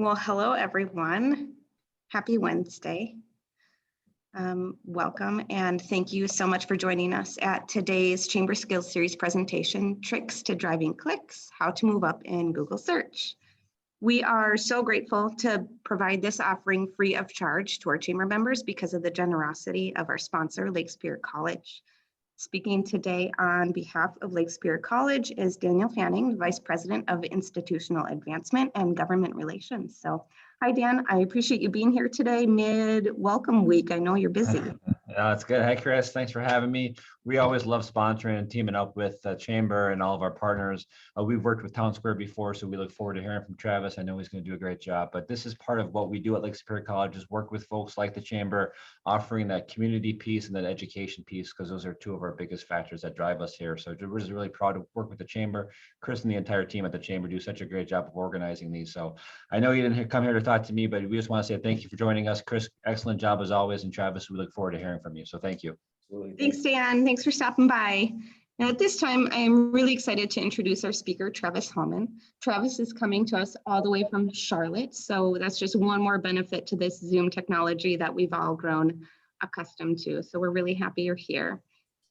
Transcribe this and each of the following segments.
Well, hello, everyone. Happy Wednesday. Welcome, and thank you so much for joining us at today's Chamber Skills Series presentation, Tricks to Driving Clicks, How to Move Up in Google Search. We are so grateful to provide this offering free of charge to our Chamber members because of the generosity of our sponsor, Lake Spirit College. Speaking today on behalf of Lake Spirit College is Daniel Fanning, Vice President of Institutional Advancement and Government Relations. So, hi Dan, I appreciate you being here today mid-welcome week. I know you're busy. That's good. Hi, Chris. Thanks for having me. We always love sponsoring and teaming up with Chamber and all of our partners. We've worked with Townsquare before, so we look forward to hearing from Travis. I know he's going to do a great job, but this is part of what we do at Lake Superior College is work with folks like the Chamber, offering that community piece and that education piece, because those are two of our biggest factors that drive us here. So we're just really proud to work with the Chamber. Chris and the entire team at the Chamber do such a great job of organizing these. So I know you didn't come here to talk to me, but we just want to say thank you for joining us. Chris, excellent job as always. And Travis, we look forward to hearing from you. So thank you. Thanks, Dan. Thanks for stopping by. Now, at this time, I am really excited to introduce our speaker, Travis Hallman. Travis is coming to us all the way from Charlotte. So that's just one more benefit to this Zoom technology that we've all grown accustomed to. So we're really happy you're here.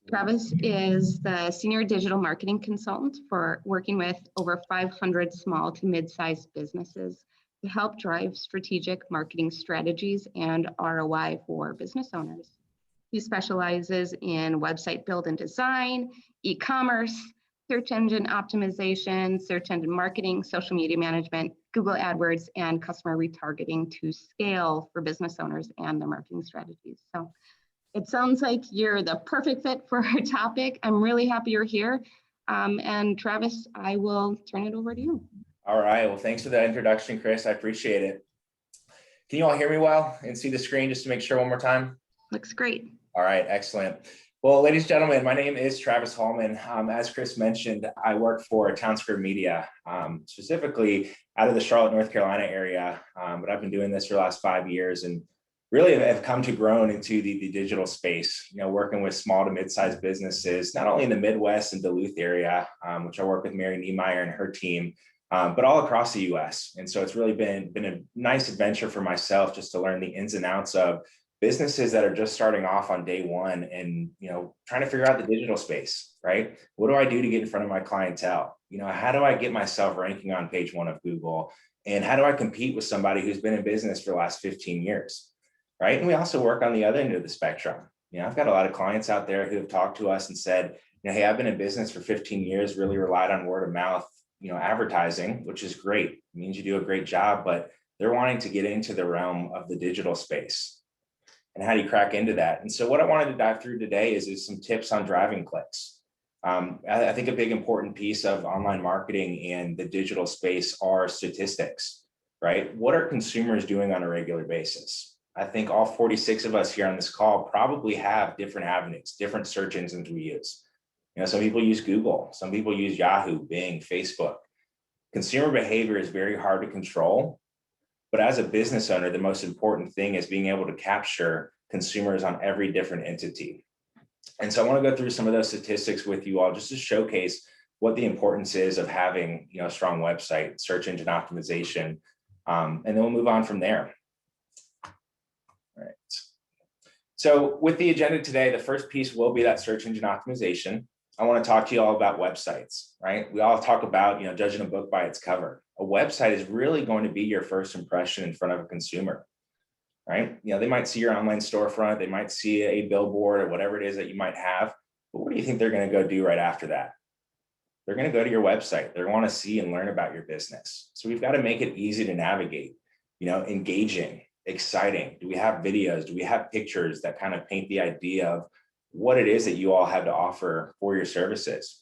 Travis is the Senior Digital Marketing Consultant for working with over 500 small to mid-sized businesses to help drive strategic marketing strategies and ROI for business owners. He specializes in website build and design, e-commerce, search engine optimization, search engine marketing, social media management, Google AdWords, and customer retargeting to scale for business owners and their marketing strategies. So it sounds like you're the perfect fit for our topic. I'm really happy you're here. And Travis, I will turn it over to you. All right. Well, thanks for that introduction, Chris. I appreciate it. Can you all hear me well and see the screen just to make sure one more time? Looks great. All right. Excellent. Well, ladies and gentlemen, my name is Travis Hallman. As Chris mentioned, I work for Townsquare Media, specifically out of the Charlotte, North Carolina area. But I've been doing this for the last 5 years and really have come to grow into the digital space, working with small to mid-sized businesses, not only in the Midwest and Duluth area, which I work with Mary Niemeyer and her team, but all across the US. And so it's really been a nice adventure for myself just to learn the ins and outs of businesses that are just starting off on day one and, trying to figure out the digital space, right? What do I do to get in front of my clientele? How do I get myself ranking on page 1 of Google? And how do I compete with somebody who's been in business for the last 15 years, right? And we also work on the other end of the spectrum. I've got a lot of clients out there who have talked to us and said, hey, I've been in business for 15 years, really relied on word of mouth, advertising, which is great. It means you do a great job, but they're wanting to get into the realm of the digital space. And how do you crack into that? And so what I wanted to dive through today is some tips on driving clicks. I think a big important piece of online marketing and the digital space are statistics, right? What are consumers doing on a regular basis? I think all 46 of us here on this call probably have different avenues, different search engines we use. Some people use Google, some people use Yahoo, Bing, Facebook. Consumer behavior is very hard to control. But as a business owner, the most important thing is being able to capture consumers on every different entity. And so I want to go through some of those statistics with you all just to showcase what the importance is of having a strong website, search engine optimization, and then we'll move on from there. All right. So with the agenda today, the first piece will be that search engine optimization. I want to talk to you all about websites, right? We all talk about, judging a book by its cover. A website is really going to be your first impression in front of a consumer, right? They might see your online storefront, they might see a billboard or whatever it is that you might have, but what do you think they're going to go do right after that? They're going to go to your website. They want to see and learn about your business. So we've got to make it easy to navigate, engaging, exciting. Do we have videos? Do we have pictures that kind of paint the idea of what it is that you all have to offer for your services?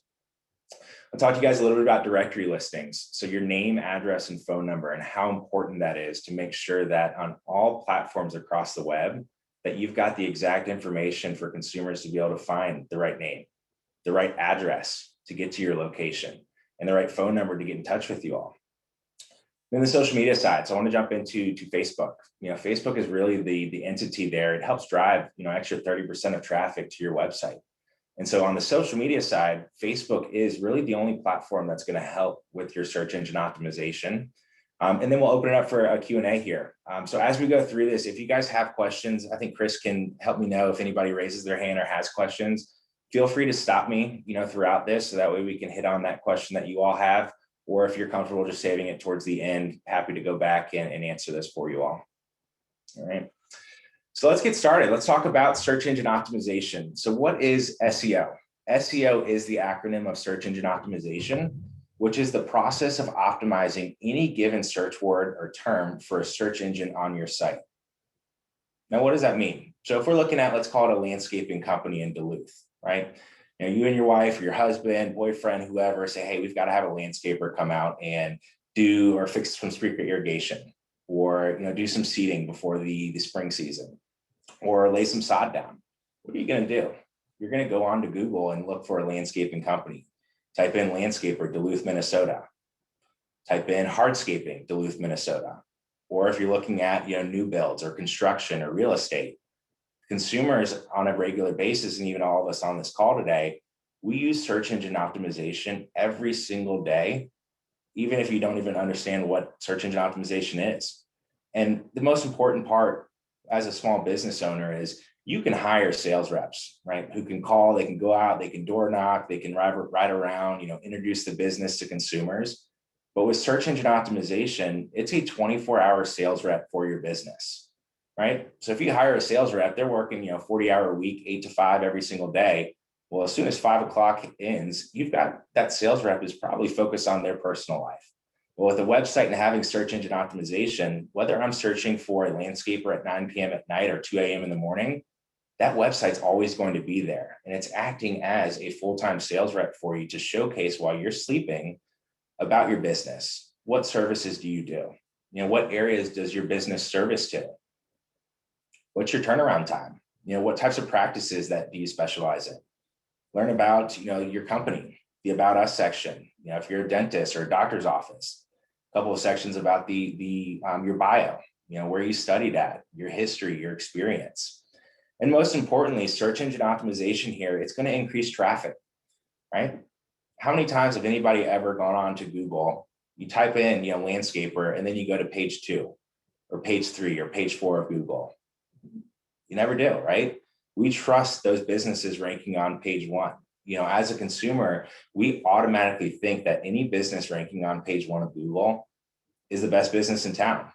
I'll talk to you guys a little bit about directory listings. So your name, address, and phone number, and how important that is to make sure that on all platforms across the web, that you've got the exact information for consumers to be able to find the right name, the right address to get to your location, and the right phone number to get in touch with you all. Then the social media side. So I want to jump into Facebook. Facebook is really the entity there. It helps drive, extra 30% of traffic to your website. And so on the social media side, Facebook is really the only platform that's going to help with your search engine optimization. And then we'll open it up for a Q&A here. So as we go through this, if you guys have questions, I think Chris can help me know if anybody raises their hand or has questions. Feel free to stop me, throughout this, so that way we can hit on that question that you all have. Or if you're comfortable just saving it towards the end, happy to go back and answer this for you all. All right. So let's get started. Let's talk about search engine optimization. So what is SEO? SEO is the acronym of search engine optimization, which is the process of optimizing any given search word or term for a search engine on your site. Now, what does that mean? So if we're looking at, let's call it a landscaping company in Duluth, right? You and your wife or your husband, boyfriend, whoever say, hey, we've got to have a landscaper come out and do or fix some sprinkler irrigation, or do some seeding before the spring season, or lay some sod down. What are you going to do? You're going to go on to Google and look for a landscaping company. Type in landscaper, Duluth, Minnesota. Type in hardscaping, Duluth, Minnesota. Or if you're looking at new builds or construction or real estate, consumers on a regular basis, and even all of us on this call today, we use search engine optimization every single day, even if you don't even understand what search engine optimization is. And the most important part as a small business owner is you can hire sales reps, right? Who can call, they can go out, they can door knock, they can ride around, introduce the business to consumers. But with search engine optimization, it's a 24-hour sales rep for your business, right? So if you hire a sales rep, they're working, 40-hour a week, 8 to 5 every single day. Well, as soon as 5 o'clock ends, you've got that sales rep is probably focused on their personal life. Well, with a website and having search engine optimization, whether I'm searching for a landscaper at 9 p.m. at night or 2 a.m. in the morning, that website's always going to be there. And it's acting as a full-time sales rep for you to showcase while you're sleeping about your business. What services do you do? What areas does your business service to? What's your turnaround time? What types of practices that do you specialize in? Learn about, your company, the About Us section. If you're a dentist or a doctor's office, a couple of sections about your bio, where you studied at, your history, your experience. And most importantly, search engine optimization here, it's going to increase traffic, right? How many times have anybody ever gone on to Google, you type in, landscaper, and then you go to page 2 or page 3 or page 4 of Google? You never do, right? We trust those businesses ranking on page 1. As a consumer, we automatically think that any business ranking on page 1 of Google is the best business in town.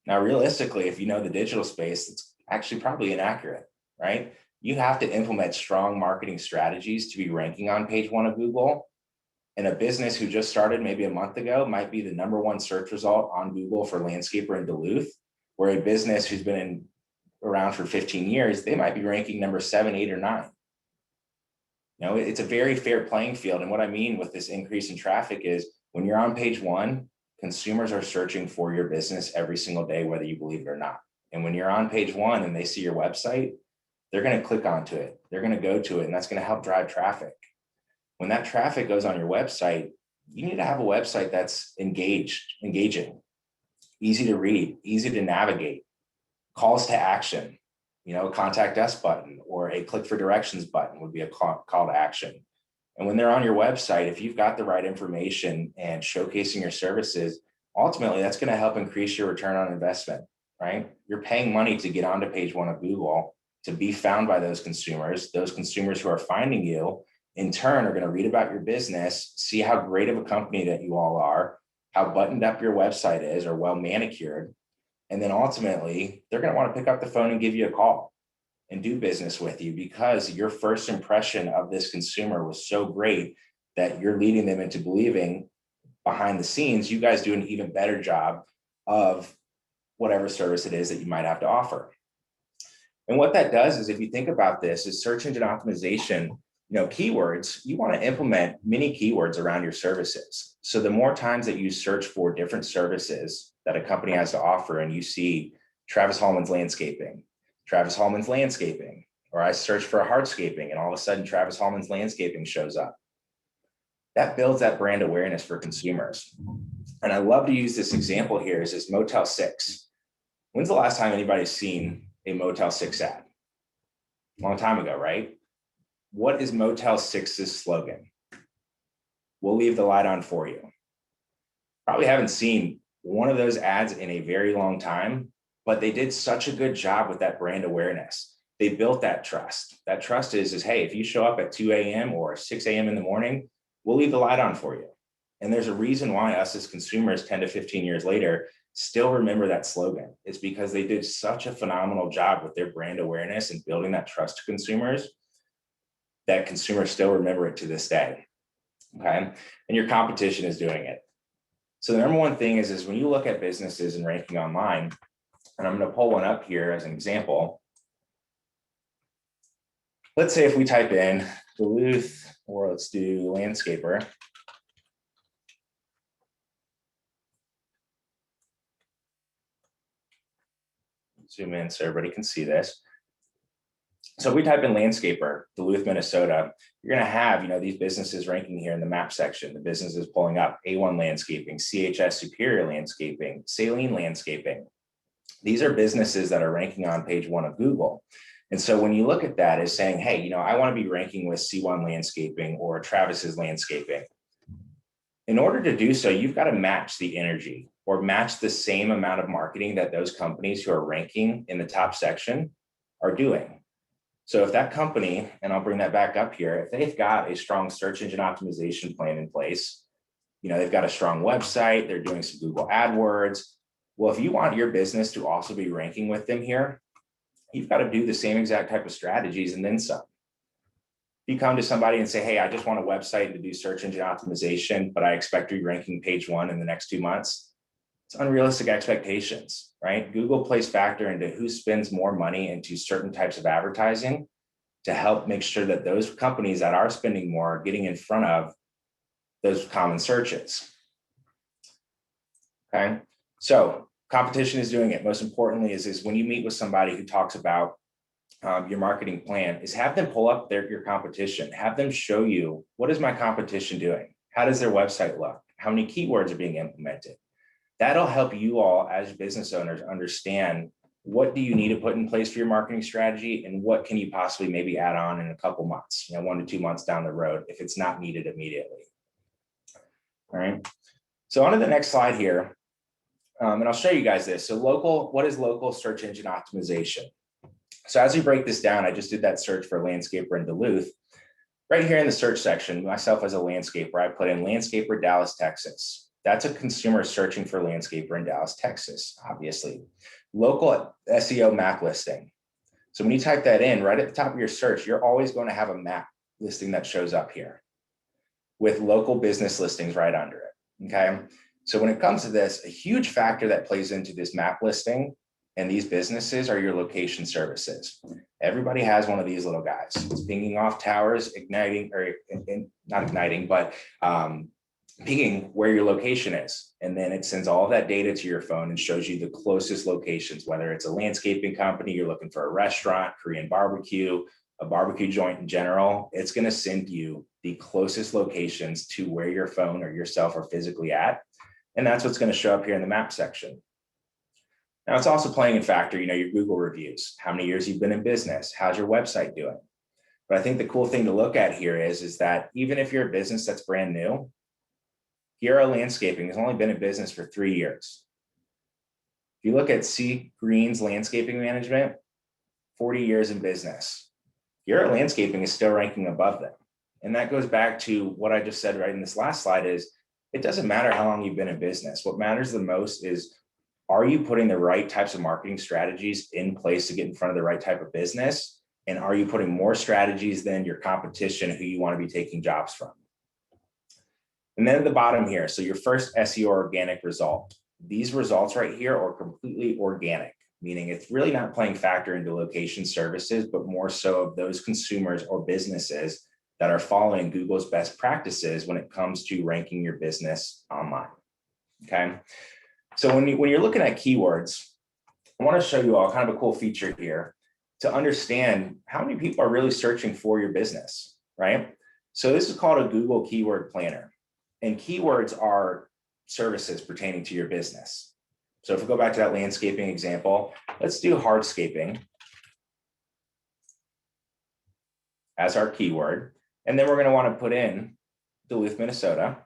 Now, realistically, if you know the digital space, it's actually probably inaccurate, right? You have to implement strong marketing strategies to be ranking on page 1 of Google. And a business who just started maybe a month ago might be the #1 search result on Google for landscaper in Duluth, where a business who's been around for 15 years, they might be ranking number 7, 8, or 9. It's a very fair playing field. And what I mean with this increase in traffic is when you're on page 1, consumers are searching for your business every single day, whether you believe it or not. And when you're on page 1 and they see your website, they're going to click onto it. They're going to go to it, and that's going to help drive traffic. When that traffic goes on your website, you need to have a website that's engaging, easy to read, easy to navigate, calls to action, a contact us button or a click for directions button would be a call to action. And when they're on your website, if you've got the right information and showcasing your services, ultimately that's going to help increase your return on investment, right? You're paying money to get onto page 1 of Google, to be found by those consumers who are finding you, in turn, are going to read about your business, see how great of a company that you all are, how buttoned up your website is or well manicured. And then ultimately, they're going to want to pick up the phone and give you a call and do business with you because your first impression of this consumer was so great that you're leading them into believing behind the scenes, you guys do an even better job of whatever service it is that you might have to offer. And what that does is, if you think about this, is search engine optimization, keywords, you want to implement many keywords around your services. So the more times that you search for different services that a company has to offer, and you see Travis Hallman's landscaping, or I search for hardscaping and all of a sudden Travis Hallman's landscaping shows up. That builds that brand awareness for consumers. And I love to use this example here is this Motel 6. When's the last time anybody's seen a Motel 6 ad? A long time ago, right? What is Motel 6's slogan? We'll leave the light on for you. Probably haven't seen one of those ads in a very long time, but they did such a good job with that brand awareness. They built that trust. That trust is hey, if you show up at 2 a.m. or 6 a.m. in the morning, we'll leave the light on for you. And there's a reason why us as consumers 10 to 15 years later still remember that slogan. It's because they did such a phenomenal job with their brand awareness and building that trust to consumers that consumers still remember it to this day. Okay. And your competition is doing it. So the number one thing is when you look at businesses and ranking online, and I'm going to pull one up here as an example. Let's say if we type in Duluth, or let's do landscaper. Zoom in so everybody can see this. So if we type in landscaper, Duluth, Minnesota, you're going to have, these businesses ranking here in the map section. The businesses pulling up A1 Landscaping, CHS Superior Landscaping, Saline Landscaping. These are businesses that are ranking on page 1 of Google. And so when you look at that as saying, hey, I want to be ranking with C1 Landscaping or Travis's Landscaping. In order to do so, you've got to match the energy or match the same amount of marketing that those companies who are ranking in the top section are doing. So if that company, and I'll bring that back up here, if they've got a strong search engine optimization plan in place, they've got a strong website, they're doing some Google AdWords. Well, if you want your business to also be ranking with them here, you've got to do the same exact type of strategies and then some. If you come to somebody and say, hey, I just want a website to do search engine optimization, but I expect to be ranking page 1 in the next 2 months, it's unrealistic expectations, right? Google plays factor into who spends more money into certain types of advertising to help make sure that those companies that are spending more are getting in front of those common searches. Okay, so competition is doing it. Most importantly is when you meet with somebody who talks about your marketing plan, is have them pull up your competition, have them show you, what is my competition doing? How does their website look? How many keywords are being implemented? That'll help you all as business owners understand what do you need to put in place for your marketing strategy and what can you possibly maybe add on in a couple months, 1 to 2 months down the road if it's not needed immediately. All right. So on to the next slide here. And I'll show you guys this. So what is local search engine optimization? So as we break this down, I just did that search for landscaper in Duluth. Right here in the search section, myself as a landscaper, I put in landscaper, Dallas, Texas. That's a consumer searching for landscaper in Dallas, Texas, obviously. Local SEO map listing. So when you type that in, right at the top of your search, you're always going to have a map listing that shows up here with local business listings right under it, okay? So when it comes to this, a huge factor that plays into this map listing and these businesses are your location services. Everybody has one of these little guys. It's pinging off towers, igniting, or not igniting, but pinging where your location is. And then it sends all of that data to your phone and shows you the closest locations, whether it's a landscaping company, you're looking for a restaurant, Korean barbecue, a barbecue joint in general, it's going to send you the closest locations to where your phone or yourself are physically at. And that's what's going to show up here in the map section. Now it's also playing in factor, your Google reviews, how many years you've been in business, how's your website doing? But I think the cool thing to look at here is that even if you're a business that's brand new, Hero Landscaping has only been in business for 3 years. If you look at C. Green's Landscaping Management, 40 years in business. Hero Landscaping is still ranking above them. And that goes back to what I just said right in this last slide is, it doesn't matter how long you've been in business. What matters the most is, are you putting the right types of marketing strategies in place to get in front of the right type of business? And are you putting more strategies than your competition who you want to be taking jobs from? And then at the bottom here, so your first SEO organic result. These results right here are completely organic, meaning it's really not playing factor into location services, but more so of those consumers or businesses that are following Google's best practices when it comes to ranking your business online. Okay. So when you're looking at keywords, I want to show you all kind of a cool feature here to understand how many people are really searching for your business, right? So this is called a Google Keyword Planner, and keywords are services pertaining to your business. So if we go back to that landscaping example, let's do hardscaping as our keyword. And then we're going to want to put in Duluth, Minnesota.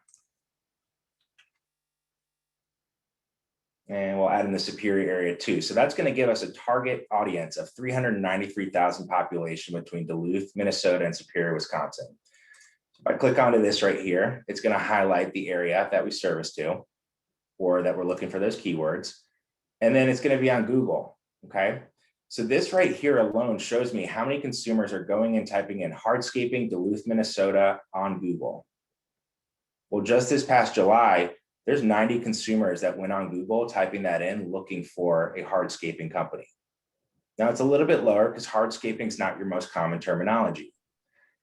And we'll add in the Superior area too. So that's going to give us a target audience of 393,000 population between Duluth, Minnesota, and Superior, Wisconsin. If I click onto this right here, it's going to highlight the area that we service to, or that we're looking for those keywords. And then it's going to be on Google. Okay. So this right here alone shows me how many consumers are going and typing in hardscaping Duluth, Minnesota on Google. Well, just this past July, there's 90 consumers that went on Google typing that in, looking for a hardscaping company. Now it's a little bit lower because hardscaping is not your most common terminology.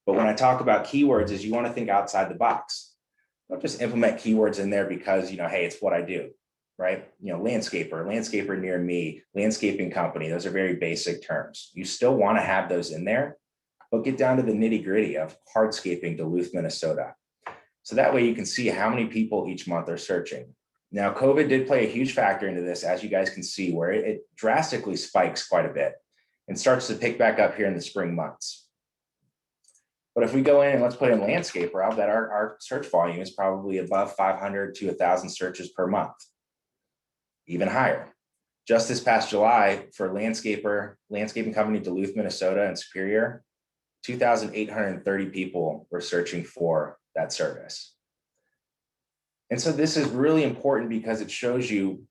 But when I talk about keywords, is you want to think outside the box. Don't just implement keywords in there because, hey, it's what I do, right? Landscaper near me, landscaping company. Those are very basic terms. You still want to have those in there, but get down to the nitty gritty of hardscaping Duluth, Minnesota. So that way you can see how many people each month are searching. Now, COVID did play a huge factor into this, as you guys can see, where it drastically spikes quite a bit and starts to pick back up here in the spring months. But if we go in and let's put in landscaper, I'll bet our search volume is probably above 500 to 1,000 searches per month, even higher. Just this past July for landscaping company Duluth, Minnesota and Superior, 2,830 people were searching for that service. And so this is really important because it shows you,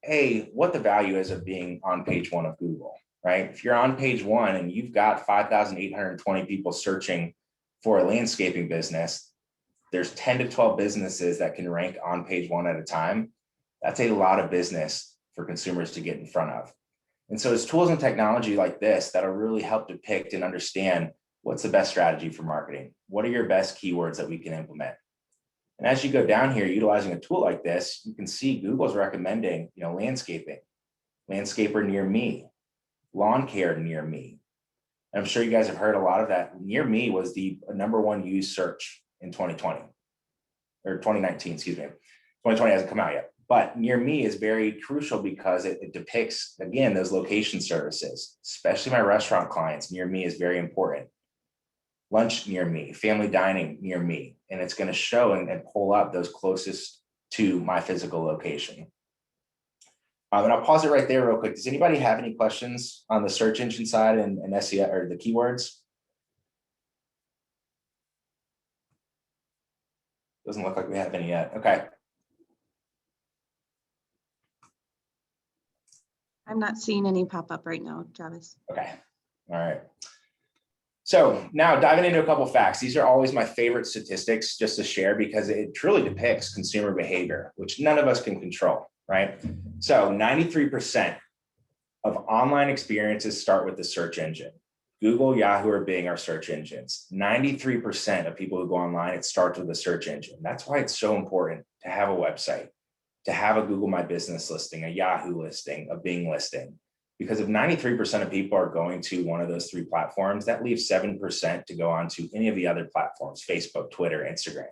what the value is of being on page one of Google, right? If you're on page one and you've got 5,820 people searching for a landscaping business, there's 10 to 12 businesses that can rank on page one at a time. That's a lot of business for consumers to get in front of. And so it's tools and technology like this that'll really help depict and understand what's the best strategy for marketing. What are your best keywords that we can implement? And as you go down here, utilizing a tool like this, you can see Google's recommending, landscaping, landscaper near me, lawn care near me. And I'm sure you guys have heard a lot of that. Near me was the #1 used search in 2020 or 2019, excuse me. 2020 hasn't come out yet, but near me is very crucial because it depicts, again, those location services, especially my restaurant clients. Near me is very important. Lunch near me, family dining near me, and it's going to show and pull up those closest to my physical location. And I'll pause it right there real quick. Does anybody have any questions on the search engine side and SEO or the keywords? Doesn't look like we have any yet. Okay. I'm not seeing any pop up right now, Travis. Okay. All right. So now diving into a couple of facts. These are always my favorite statistics just to share because it truly depicts consumer behavior, which none of us can control, right? So 93% of online experiences start with the search engine. Google, Yahoo, or Bing are search engines. 93% of people who go online, it starts with a search engine. That's why it's so important to have a website, to have a Google My Business listing, a Yahoo listing, a Bing listing. Because if 93% of people are going to one of those three platforms, that leaves 7% to go on to any of the other platforms, Facebook, Twitter, Instagram,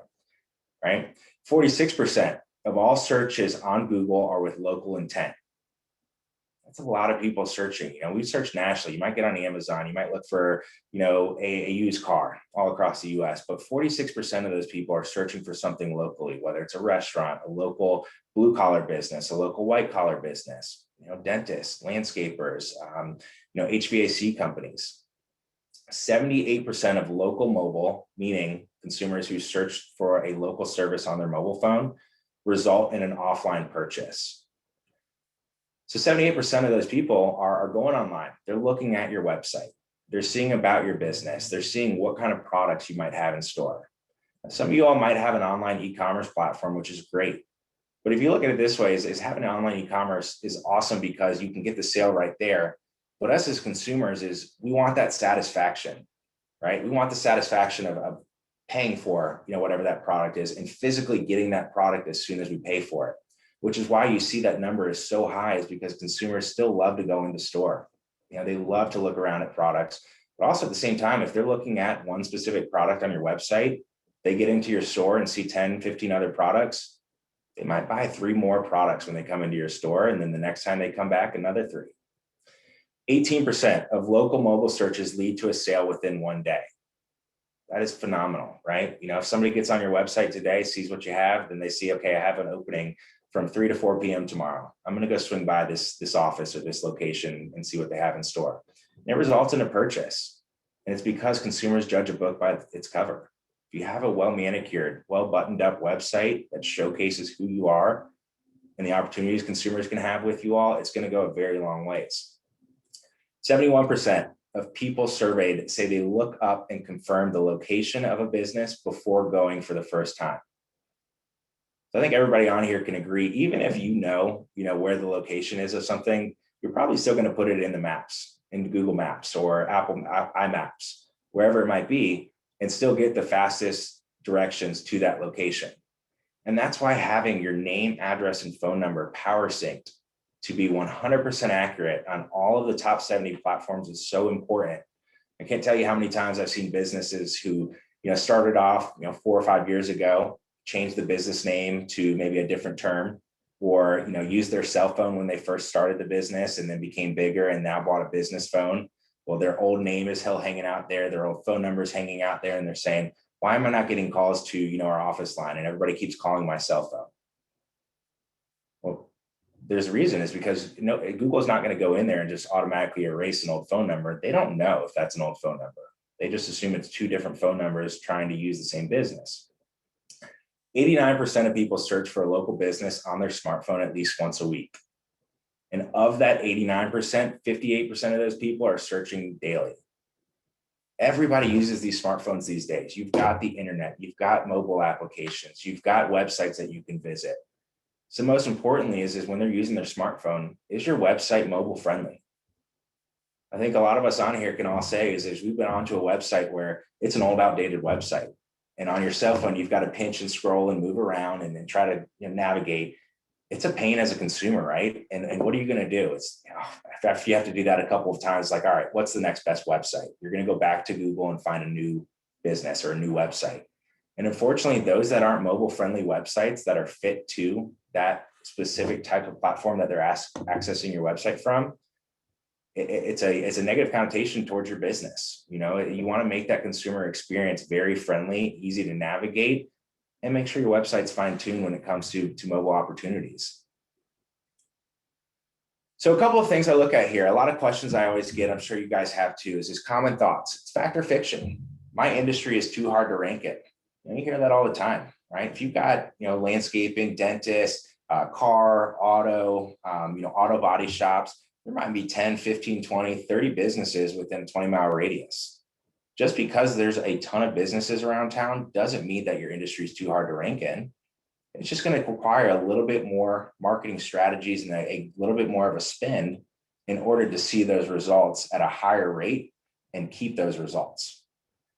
right? 46% of all searches on Google are with local intent. That's a lot of people searching. We search nationally. You might get on Amazon. You might look for, a used car all across the US, but 46% of those people are searching for something locally, whether it's a restaurant, a local blue collar business, a local white collar business, dentists, landscapers, HVAC companies. 78% of local mobile, meaning consumers who search for a local service on their mobile phone, result in an offline purchase. So 78% of those people are going online. They're looking at your website. They're seeing about your business. They're seeing what kind of products you might have in store. Some of you all might have an online e-commerce platform, which is great. But if you look at it this way, is having an online e-commerce is awesome because you can get the sale right there. But us as consumers is we want that satisfaction, right? We want the satisfaction of paying for, whatever that product is and physically getting that product as soon as we pay for it, which is why you see that number is so high, is because consumers still love to go in the store. They love to look around at products, but also at the same time, if they're looking at one specific product on your website, they get into your store and see 10, 15 other products. They might buy 3 more products when they come into your store. And then the next time they come back, another 3. 18% of local mobile searches lead to a sale within 1 day. That is phenomenal, right? If somebody gets on your website today, sees what you have, then they see, okay, I have an opening from 3 to 4 p.m. tomorrow. I'm going to go swing by this office or this location and see what they have in store. And it results in a purchase. And it's because consumers judge a book by its cover. If you have a well-manicured, well-buttoned up website that showcases who you are and the opportunities consumers can have with you all, it's going to go a very long ways. 71% of people surveyed say they look up and confirm the location of a business before going for the first time. So I think everybody on here can agree, even if you know where the location is of something, you're probably still going to put it in the maps, in Google Maps or Apple iMaps, wherever it might be, and still get the fastest directions to that location. And that's why having your name, address, and phone number power synced to be 100% accurate on all of the top 70 platforms is so important. I can't tell you how many times I've seen businesses who started off 4 or 5 years ago, changed the business name to maybe a different term, or used their cell phone when they first started the business and then became bigger and now bought a business phone. Well, their old name is still hanging out there, their old phone number is hanging out there, and they're saying, why am I not getting calls to our office line, and everybody keeps calling my cell phone? Well, there's a reason. It's because Google's not going to go in there and just automatically erase an old phone number. They don't know if that's an old phone number. They just assume it's 2 different phone numbers trying to use the same business. 89% of people search for a local business on their smartphone at least once a week. And of that 89%, 58% of those people are searching daily. Everybody uses these smartphones these days. You've got the internet, you've got mobile applications, you've got websites that you can visit. So most importantly is when they're using their smartphone, is your website mobile friendly? I think a lot of us on here can all say is we've been onto a website where it's an old outdated website. And on your cell phone, you've got to pinch and scroll and move around and then try to navigate. It's a pain as a consumer, right? And what are you going to do? It's after you have to do that a couple of times, like, all right, what's the next best website? You're going to go back to Google and find a new business or a new website. And unfortunately, those that aren't mobile friendly websites that are fit to that specific type of platform that they're accessing your website from, it's a negative connotation towards your business. You want to make that consumer experience very friendly, easy to navigate, and make sure your website's fine-tuned when it comes to mobile opportunities. So a couple of things I look at here, a lot of questions I always get, I'm sure you guys have too, is common thoughts. It's fact or fiction. My industry is too hard to rank it. You hear that all the time, right? If you've got, landscaping, dentist, car, auto, auto body shops, there might be 10, 15, 20, 30 businesses within a 20-mile radius. Just because there's a ton of businesses around town doesn't mean that your industry is too hard to rank in. It's just going to require a little bit more marketing strategies and a little bit more of a spend in order to see those results at a higher rate and keep those results.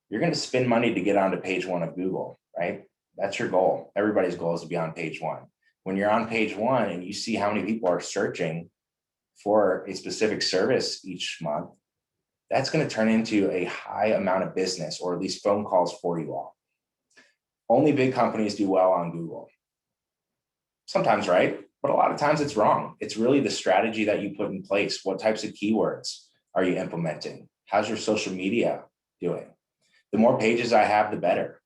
You're going to spend money to get onto page 1 of Google, right? That's your goal. Everybody's goal is to be on page 1. When you're on page 1 and you see how many people are searching for a specific service each month, that's going to turn into a high amount of business, or at least phone calls for you all. Only big companies do well on Google. Sometimes right, but a lot of times it's wrong. It's really the strategy that you put in place. What types of keywords are you implementing? How's your social media doing? The more pages I have, the better.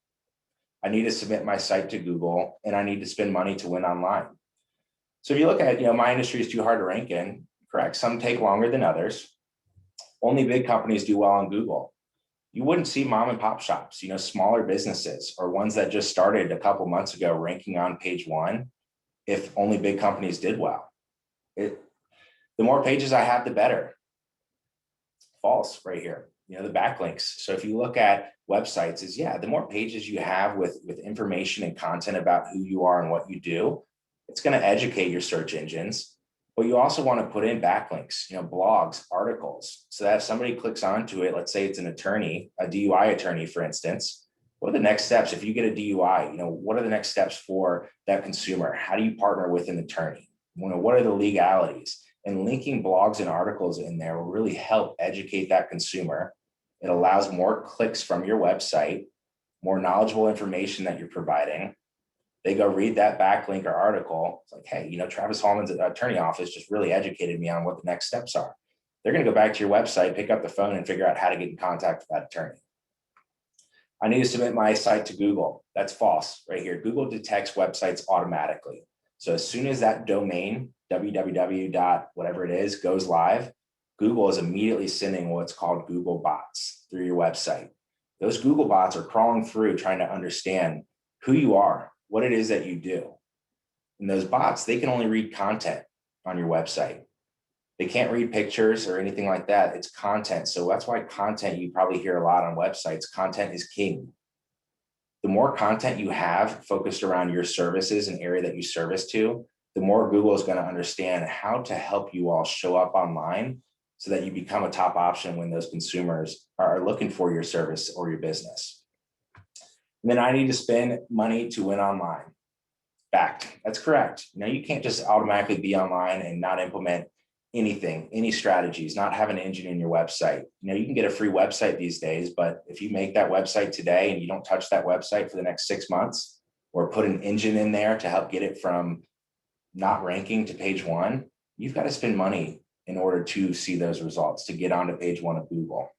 I need to submit my site to Google, and I need to spend money to win online. So if you look at, my industry is too hard to rank in, correct. Some take longer than others. Only big companies do well on Google. You wouldn't see mom and pop shops, smaller businesses or ones that just started a couple months ago ranking on page 1 if only big companies did well. The more pages I have, the better. False right here, the backlinks. So if you look at websites the more pages you have with information and content about who you are and what you do, it's going to educate your search engines. But you also want to put in backlinks, blogs, articles, so that if somebody clicks onto it, let's say it's an attorney, a DUI attorney, for instance, what are the next steps? If you get a DUI, what are the next steps for that consumer? How do you partner with an attorney? What are the legalities? And linking blogs and articles in there will really help educate that consumer. It allows more clicks from your website, more knowledgeable information that you're providing. They go read that backlink or article. It's like, hey, Travis Hallman's attorney office just really educated me on what the next steps are. They're going to go back to your website, pick up the phone, and figure out how to get in contact with that attorney. I need to submit my site to Google. That's false right here. Google detects websites automatically. So as soon as that domain, www dot whatever it is, goes live, Google is immediately sending what's called Google bots through your website. Those Google bots are crawling through trying to understand who you are, what it is that you do. And those bots, they can only read content on your website. They can't read pictures or anything like that. It's content. So that's why content, you probably hear a lot on websites, content is king. The more content you have focused around your services and area that you service to, the more Google is going to understand how to help you all show up online so that you become a top option when those consumers are looking for your service or your business. And then I need to spend money to win online. Fact, that's correct. Now you can't just automatically be online and not implement anything, any strategies, not have an engine in your website. You can get a free website these days, but if you make that website today and you don't touch that website for the next 6 months, or put an engine in there to help get it from not ranking to page 1, you've got to spend money in order to see those results, to get onto page 1 of Google.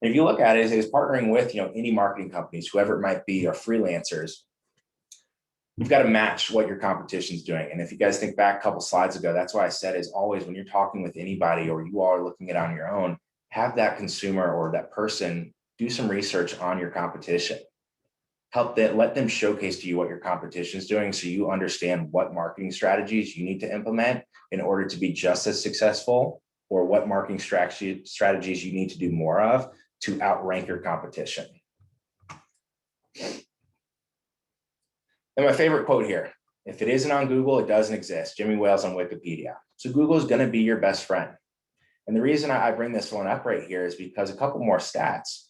And if you look at it, is partnering with any marketing companies, whoever it might be, or freelancers, you've got to match what your competition's doing. And if you guys think back a couple slides ago, that's why I said is always when you're talking with anybody or you all are looking at it on your own, have that consumer or that person do some research on your competition. Let them showcase to you what your competition is doing so you understand what marketing strategies you need to implement in order to be just as successful, or what marketing strategies you need to do more of to outrank your competition. And my favorite quote here, if it isn't on Google, it doesn't exist. Jimmy Wales on Wikipedia. So Google is going to be your best friend. And the reason I bring this one up right here is because a couple more stats.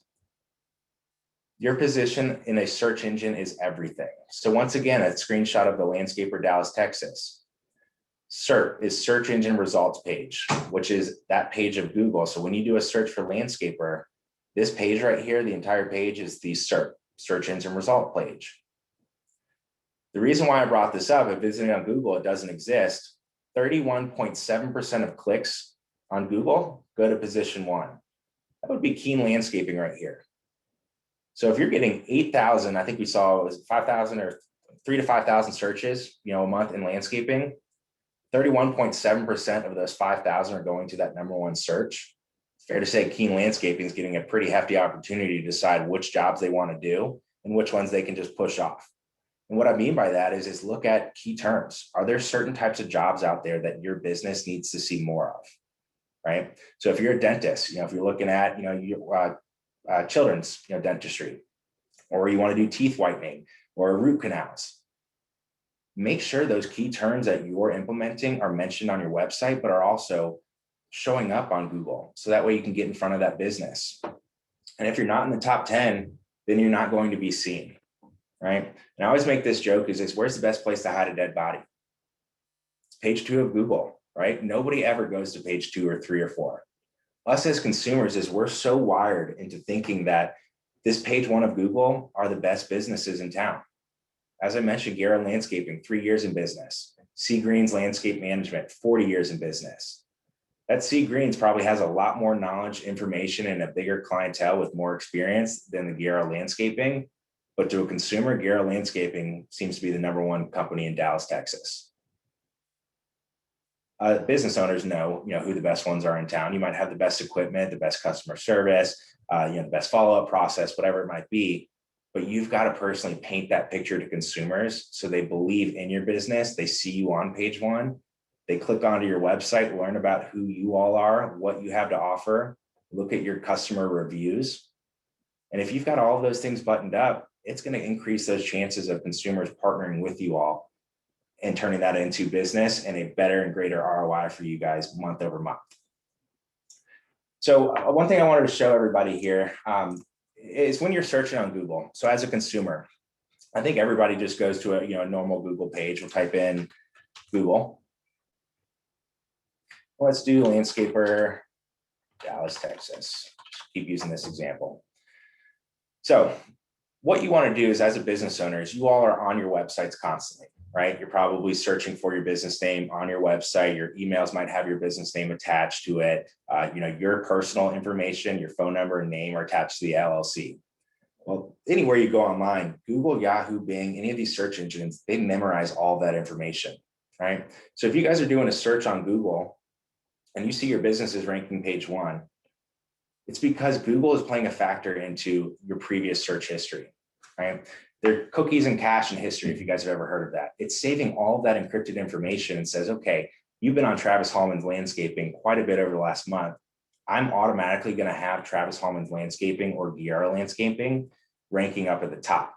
Your position in a search engine is everything. So once again, a screenshot of the landscaper, Dallas, Texas. SERP is search engine results page, which is that page of Google. So when you do a search for landscaper, this page right here, the entire page is the SERP, search engine result page. The reason why I brought this up, if visiting on Google, it doesn't exist. 31.7% of clicks on Google go to position 1. That would be Keen Landscaping right here. So if you're getting 8,000, I think we saw it was 5,000 or 3,000 to 5,000 searches, a month in landscaping, 31.7% of those 5,000 are going to that #1 search. Fair to say Keen Landscaping is getting a pretty hefty opportunity to decide which jobs they want to do and which ones they can just push off. And what I mean by that is look at key terms. Are there certain types of jobs out there that your business needs to see more of, right? So if you're a dentist, if you're looking at, children's, dentistry, or you want to do teeth whitening or root canals, make sure those key terms that you're implementing are mentioned on your website, but are also showing up on Google. So that way you can get in front of that business. And if you're not in the top 10, then you're not going to be seen, right? And I always make this joke is where's the best place to hide a dead body? Page 2 of Google, right? Nobody ever goes to page 2 or 3 or 4. Us as consumers we're so wired into thinking that this page 1 of Google are the best businesses in town. As I mentioned, Guerra Landscaping, 3 years in business. Sea Greens Landscape Management, 40 years in business. That Sea Greens probably has a lot more knowledge, information, and a bigger clientele with more experience than the Guerra Landscaping. But to a consumer, Guerra Landscaping seems to be the #1 company in Dallas, Texas. Business owners know, who the best ones are in town. You might have the best equipment, the best customer service, the best follow-up process, whatever it might be. But you've got to personally paint that picture to consumers so they believe in your business. They see you on page 1. They click onto your website, learn about who you all are, what you have to offer, look at your customer reviews. And if you've got all of those things buttoned up, it's going to increase those chances of consumers partnering with you all and turning that into business and a better and greater ROI for you guys month over month. So one thing I wanted to show everybody here is when you're searching on Google. So as a consumer, I think everybody just goes to a normal Google page. We'll type in Google. Let's do landscaper, Dallas, Texas. Just keep using this example. So what you want to do is, as a business owner, is you all are on your websites constantly, right? You're probably searching for your business name on your website. Your emails might have your business name attached to it. Your personal information, your phone number and name are attached to the LLC. Well, anywhere you go online, Google, Yahoo, Bing, any of these search engines, they memorize all that information, right? So if you guys are doing a search on Google and you see your business is ranking page 1, it's because Google is playing a factor into your previous search history, right? They're cookies and cache and history, if you guys have ever heard of that. It's saving all of that encrypted information and says, okay, you've been on Travis Hallman's landscaping quite a bit over the last month. I'm automatically going to have Travis Hallman's landscaping or DR landscaping ranking up at the top.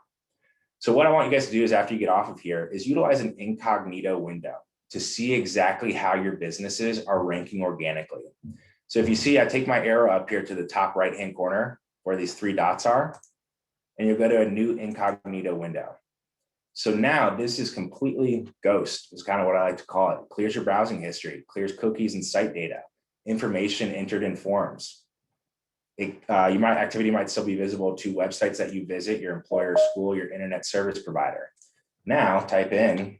So what I want you guys to do is, after you get off of here, is utilize an incognito window to see exactly how your businesses are ranking organically. So if you see, I take my arrow up here to the top right-hand corner where these 3 dots are, and you'll go to a new incognito window. So now this is completely ghost, is kind of what I like to call it. Clears your browsing history, clears cookies and site data, information entered in forms. Activity might still be visible to websites that you visit, your employer, school, your internet service provider. Now type in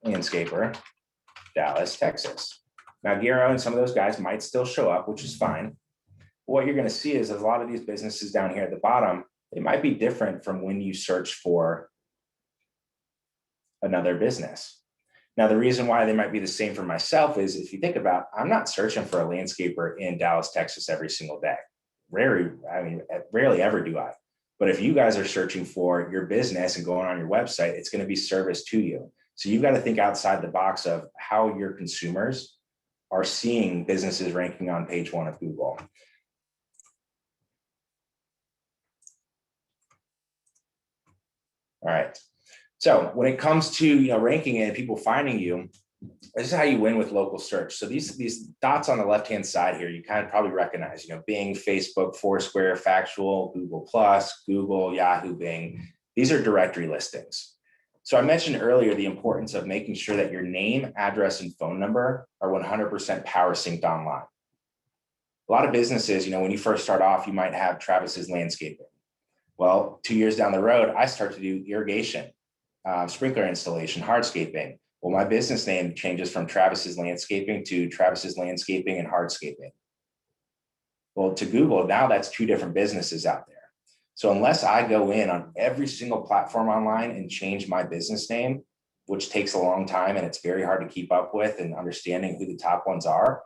landscaper, Dallas, Texas. Now Giro and some of those guys might still show up, which is fine. But what you're going to see is a lot of these businesses down here at the bottom, they might be different from when you search for another business. Now, the reason why they might be the same for myself is, if you think about, I'm not searching for a landscaper in Dallas, Texas every single day. Rarely ever do I. But if you guys are searching for your business and going on your website, it's going to be service to you. So you've got to think outside the box of how your consumers are seeing businesses ranking on page 1 of Google. All right. So when it comes to ranking and people finding you, this is how you win with local search. So these dots on the left-hand side here, you kind of probably recognize, Bing, Facebook, Foursquare, Factual, Google+, Google, Yahoo, Bing. These are directory listings. So I mentioned earlier the importance of making sure that your name, address, and phone number are 100% power synced online. A lot of businesses, when you first start off, you might have Travis's Landscaping. Well, 2 years down the road, I start to do irrigation, sprinkler installation, hardscaping. Well, my business name changes from Travis's Landscaping to Travis's Landscaping and Hardscaping. Well, to Google, now that's 2 different businesses out there. So unless I go in on every single platform online and change my business name, which takes a long time and it's very hard to keep up with and understanding who the top ones are,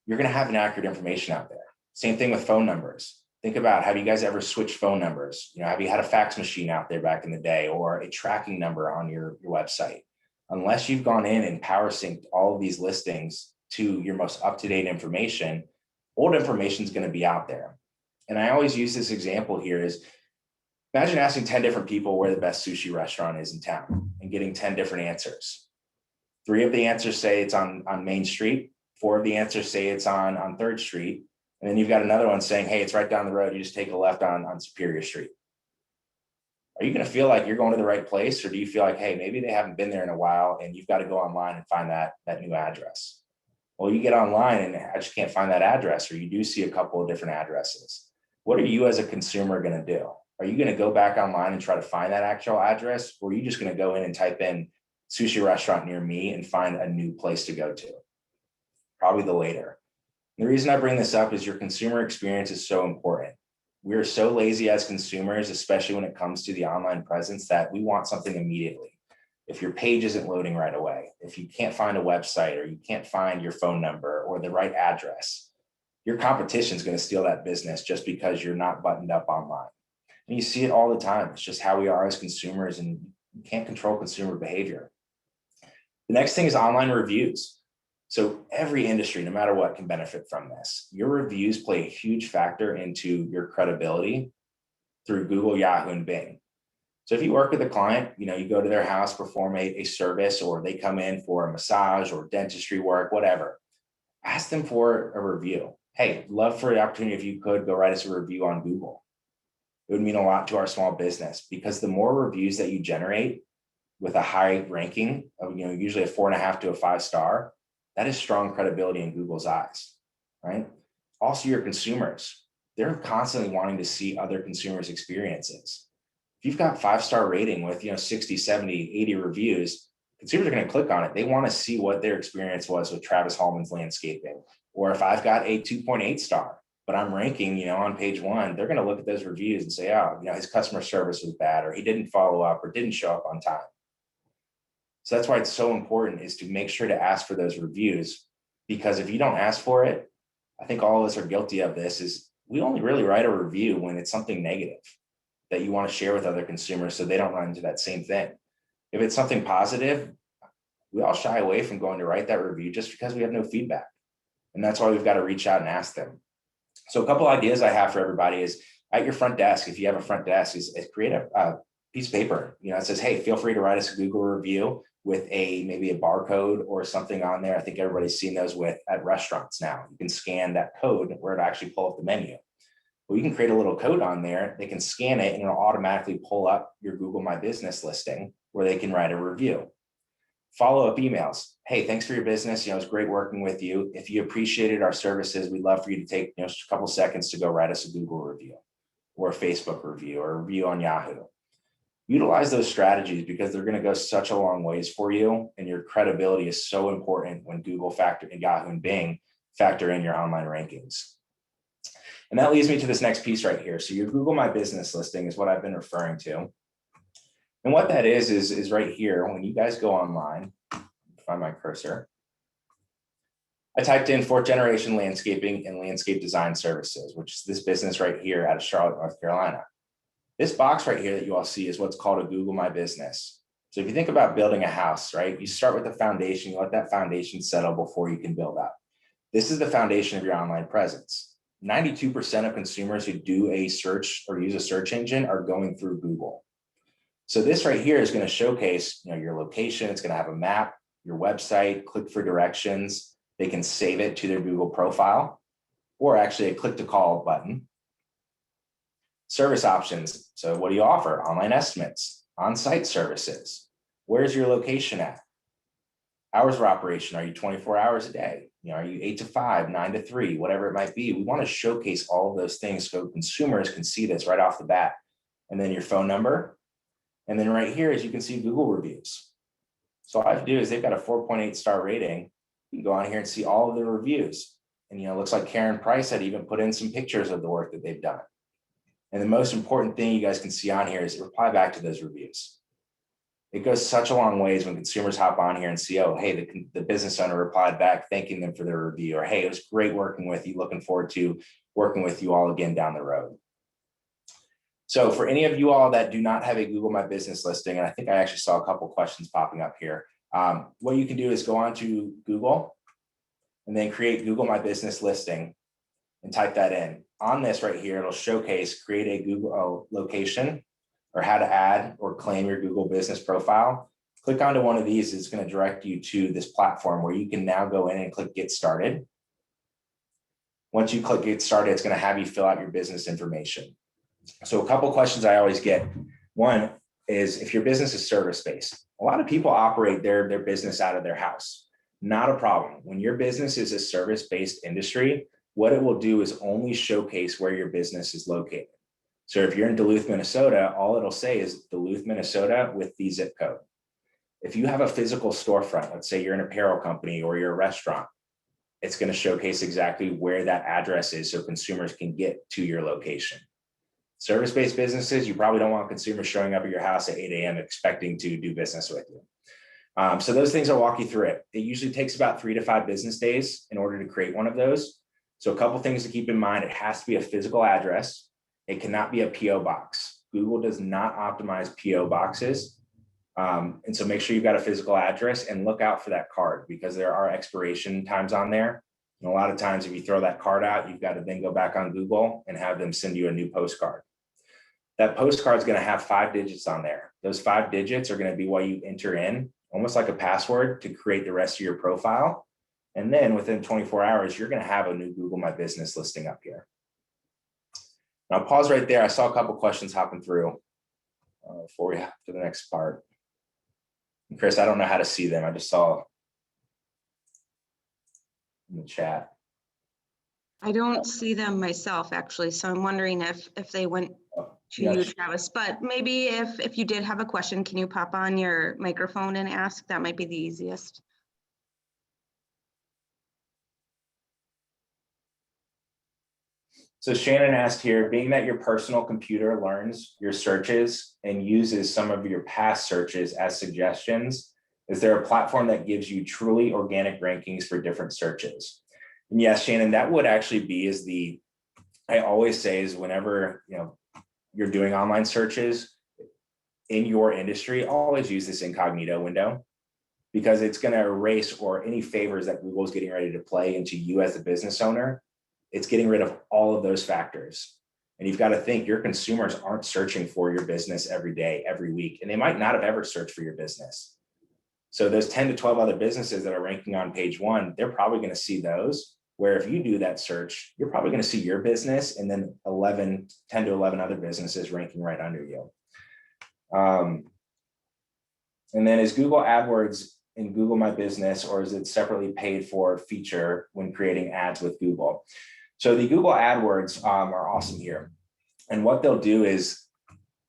you're going to have inaccurate information out there. Same thing with phone numbers. Think about, have you guys ever switched phone numbers? Have you had a fax machine out there back in the day, or a tracking number on your website? Unless you've gone in and power synced all of these listings to your most up-to-date information, old information is going to be out there. And I always use this example here is, imagine asking 10 different people where the best sushi restaurant is in town and getting 10 different answers. 3 of the answers say it's on Main Street. 4 of the answers say it's on 3rd Street. And then you've got another one saying, hey, it's right down the road. You just take a left on Superior Street. Are you going to feel like you're going to the right place? Or do you feel like, hey, maybe they haven't been there in a while and you've got to go online and find that new address? Well, you get online and I just can't find that address, or you do see a couple of different addresses. What are you as a consumer going to do? Are you going to go back online and try to find that actual address? Or are you just going to go in and type in sushi restaurant near me and find a new place to go to? Probably the later. The reason I bring this up is your consumer experience is so important. We are so lazy as consumers, especially when it comes to the online presence, that we want something immediately. If your page isn't loading right away, if you can't find a website, or you can't find your phone number or the right address, your competition is going to steal that business just because you're not buttoned up online. And you see it all the time. It's just how we are as consumers, and you can't control consumer behavior. The next thing is online reviews. So every industry, no matter what, can benefit from this. Your reviews play a huge factor into your credibility through Google, Yahoo, and Bing. So if you work with a client, you go to their house, perform a service, or they come in for a massage or dentistry work, whatever, ask them for a review. Hey, love for the opportunity, if you could, go write us a review on Google. It would mean a lot to our small business, because the more reviews that you generate with a high ranking of, usually a 4.5 to a 5-star, that is strong credibility in Google's eyes, right? Also, your consumers, they're constantly wanting to see other consumers' experiences. If you've got 5-star rating with 60, 70, 80 reviews, consumers are going to click on it. They want to see what their experience was with Travis Hallman's Landscaping. Or if I've got a 2.8 star, but I'm ranking, on page 1, they're going to look at those reviews and say, oh, his customer service was bad, or he didn't follow up, or didn't show up on time. So that's why it's so important is to make sure to ask for those reviews, because if you don't ask for it, I think all of us are guilty of this, is we only really write a review when it's something negative that you want to share with other consumers so they don't run into that same thing. If it's something positive, we all shy away from going to write that review just because we have no feedback. And that's why we've got to reach out and ask them. So a couple ideas I have for everybody is at your front desk, if you have a front desk, is create a piece of paper, it says, hey, feel free to write us a Google review with maybe a barcode or something on there. I think everybody's seen those at restaurants now. You can scan that code where it actually pull up the menu. Well, you can create a little code on there. They can scan it and it'll automatically pull up your Google My Business listing where they can write a review. Follow-up emails. Hey, thanks for your business. It was great working with you. If you appreciated our services, we'd love for you to take a couple seconds to go write us a Google review or a Facebook review or a review on Yahoo. Utilize those strategies because they're going to go such a long ways for you, and your credibility is so important when Google factor and Yahoo and Bing factor in your online rankings. And that leads me to this next piece right here. So your Google My Business listing is what I've been referring to. And what that is right here. When you guys go online, find my cursor. I typed in 4th generation landscaping and landscape design services, which is this business right here out of Charlotte, North Carolina. This box right here that you all see is what's called a Google My Business. So if you think about building a house, right, you start with the foundation, you let that foundation settle before you can build up. This is the foundation of your online presence. 92% of consumers who do a search or use a search engine are going through Google. So this right here is going to showcase, your location. It's going to have a map, your website, click for directions. They can save it to their Google profile, or actually a click to call button. Service options. So what do you offer? Online estimates, on-site services. Where's your location at? Hours of operation. Are you 24 hours a day? Are you 8 to 5, 9 to 3, whatever it might be? We want to showcase all of those things so consumers can see this right off the bat. And then your phone number. And then right here, as you can see, Google reviews. So all I have to do is they've got a 4.8 star rating. You can go on here and see all of the reviews. And, it looks like Karen Price had even put in some pictures of the work that they've done. And the most important thing you guys can see on here is reply back to those reviews. It goes such a long ways when consumers hop on here and see, oh, hey, the business owner replied back, thanking them for their review, or hey, it was great working with you. Looking forward to working with you all again down the road. So for any of you all that do not have a Google My Business listing, and I think I actually saw a couple questions popping up here. What you can do is go on to Google and then create Google My Business listing and type that in. On this right here, it'll showcase create a Google location or how to add or claim your Google business profile. Click onto one of these. It's going to direct you to this platform where you can now go in and click Get Started. Once you click Get Started, it's going to have you fill out your business information. So a couple questions I always get. One is if your business is service-based. A lot of people operate their business out of their house. Not a problem. When your business is a service-based industry, what it will do is only showcase where your business is located. So if you're in Duluth, Minnesota, all it'll say is Duluth, Minnesota with the zip code. If you have a physical storefront, let's say you're an apparel company or you're a restaurant, it's going to showcase exactly where that address is so consumers can get to your location. Service-based businesses, you probably don't want consumers showing up at your house at 8 a.m. expecting to do business with you. So those things I'll walk you through it. It usually takes about 3 to 5 business days in order to create one of those. So a couple things to keep in mind. It has to be a physical address. It cannot be a PO box. Google does not optimize PO boxes. And so make sure you've got a physical address and look out for that card because there are expiration times on there. And a lot of times if you throw that card out, you've got to then go back on Google and have them send you a new postcard. That postcard is going to have 5 digits on there. Those 5 digits are going to be what you enter in, almost like a password to create the rest of your profile. And then within 24 hours, you're going to have a new Google My Business listing up here. Now pause right there. I saw a couple questions hopping through before we hop to the next part. And Chris, I don't know how to see them. I just saw in the chat. I don't see them myself, actually, so I'm wondering if they went to you, Travis. But maybe if you did have a question, can you pop on your microphone and ask? That might be the easiest. So Shannon asked here, being that your personal computer learns your searches and uses some of your past searches as suggestions, is there a platform that gives you truly organic rankings for different searches? And yes, Shannon, that would actually be I always say is whenever you're doing online searches in your industry, always use this incognito window, because it's going to erase or any favors that Google's getting ready to play into you as a business owner. It's getting rid of all of those factors. And you've got to think your consumers aren't searching for your business every day, every week, and they might not have ever searched for your business. So those 10 to 12 other businesses that are ranking on page one, they're probably going to see those, where if you do that search, you're probably going to see your business and then 10 to 11 other businesses ranking right under you. And then is Google AdWords in Google My Business, or is it separately paid for feature when creating ads with Google? So the Google AdWords are awesome here. And what they'll do is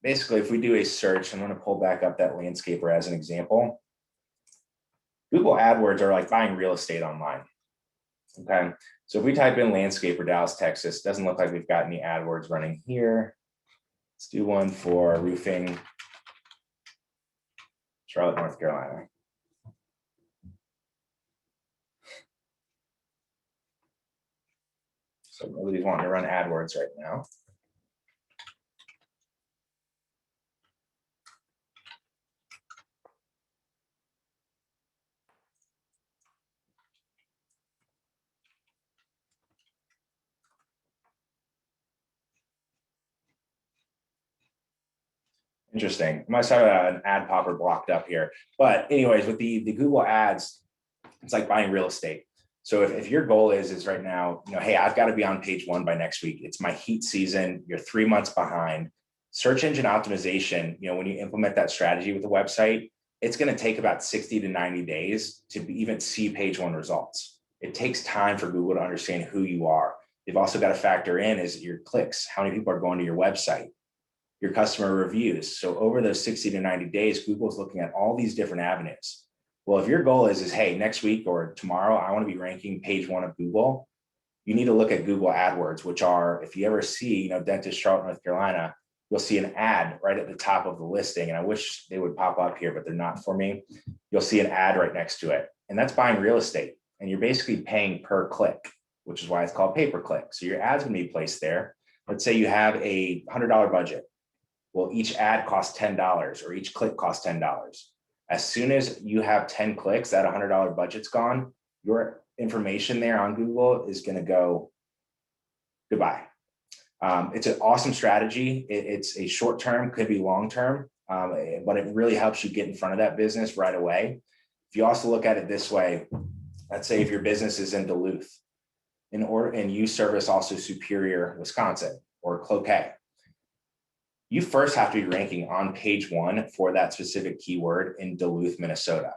basically, if we do a search, I'm going to pull back up that landscaper as an example. Google AdWords are like buying real estate online. Okay. So if we type in landscaper Dallas, Texas, doesn't look like we've got any AdWords running here. Let's do one for roofing, Charlotte, North Carolina. So nobody's wanting to run AdWords right now. Interesting. I must have an ad popper blocked up here. But anyways, with the Google ads, it's like buying real estate. So if your goal is right now, hey, I've got to be on page one by next week. It's my heat season. You're 3 months behind. Search engine optimization, when you implement that strategy with the website, it's going to take about 60 to 90 days to even see page one results. It takes time for Google to understand who you are. They've also got to factor in is your clicks. How many people are going to your website? Your customer reviews. So over those 60 to 90 days, Google's looking at all these different avenues. Well, if your goal is hey, next week or tomorrow, I want to be ranking page one of Google, you need to look at Google AdWords, which are, if you ever see, dentist Charlotte, North Carolina, you'll see an ad right at the top of the listing. And I wish they would pop up here, but they're not for me. You'll see an ad right next to it. And that's buying real estate. And you're basically paying per click, which is why it's called pay-per-click. So your ad's going to be placed there. Let's say you have a $100 budget. Well, each ad costs $10 or each click costs $10. As soon as you have 10 clicks, that $100 budget's gone, your information there on Google is going to go goodbye. It's an awesome strategy. It's a short term, could be long term, but it really helps you get in front of that business right away. If you also look at it this way, let's say if your business is in Duluth, and you service also Superior, Wisconsin, or Cloquet, you first have to be ranking on page one for that specific keyword in Duluth, Minnesota,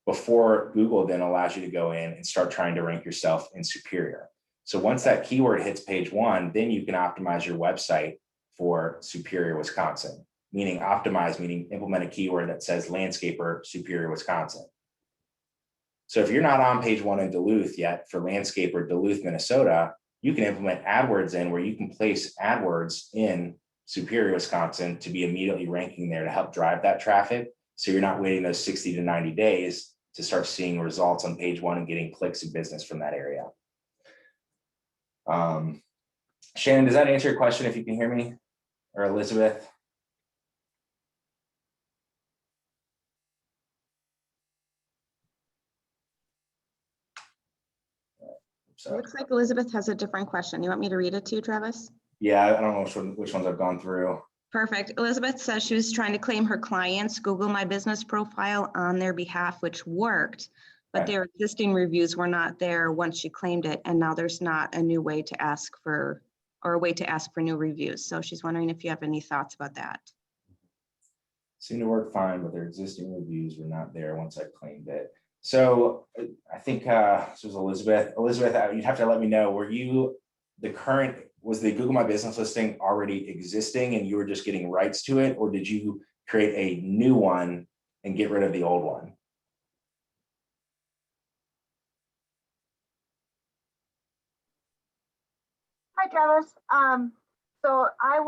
before Google then allows you to go in and start trying to rank yourself in Superior. So once that keyword hits page one, then you can optimize your website for Superior, Wisconsin, meaning implement a keyword that says landscaper, Superior, Wisconsin. So if you're not on page one in Duluth yet for landscaper, Duluth, Minnesota, you can implement AdWords in where you can place AdWords in Superior, Wisconsin to be immediately ranking there to help drive that traffic. So you're not waiting those 60 to 90 days to start seeing results on page one and getting clicks and business from that area. Shannon, does that answer your question if you can hear me? Or Elizabeth? It looks like Elizabeth has a different question. You want me to read it to you, Travis? Yeah, I don't know which ones I've gone through. Perfect. Elizabeth says she was trying to claim her clients' Google My Business profile on their behalf, which worked, but their existing reviews were not there once she claimed it. And now there's not a new way to ask for, or a way to ask for new reviews. So she's wondering if you have any thoughts about that. Seemed to work fine, but their existing reviews were not there once I claimed it. So I think this was Elizabeth. Elizabeth, you'd have to let me know, was the Google My Business listing already existing and you were just getting rights to it? Or did you create a new one and get rid of the old one? Hi, Travis. So I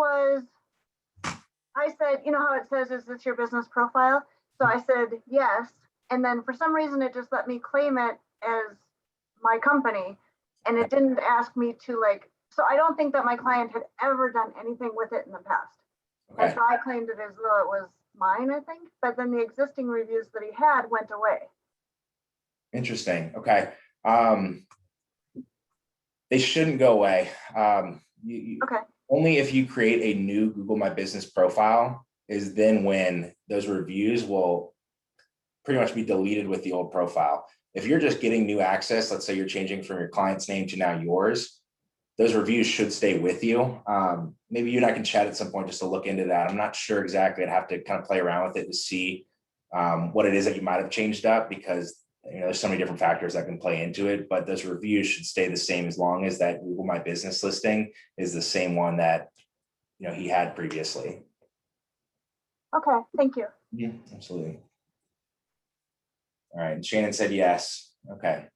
said, you know how it says, is this your business profile? So I said, yes. And then for some reason, it just let me claim it as my company. And it didn't ask me to so I don't think that my client had ever done anything with it in the past. Okay. And so I claimed it as though it was mine, I think. But then the existing reviews that he had went away. Interesting. Okay. They shouldn't go away. Okay. Only if you create a new Google My Business profile is then when those reviews will pretty much be deleted with the old profile. If you're just getting new access, let's say you're changing from your client's name to now yours, those reviews should stay with you. Maybe you and I can chat at some point just to look into that. I'm not sure exactly. I'd have to kind of play around with it to see what it is that you might have changed up, because there's so many different factors that can play into it, but those reviews should stay the same as long as that Google My Business listing is the same one that he had previously. Okay, thank you. Yeah, absolutely. All right, and Shannon said yes. Okay.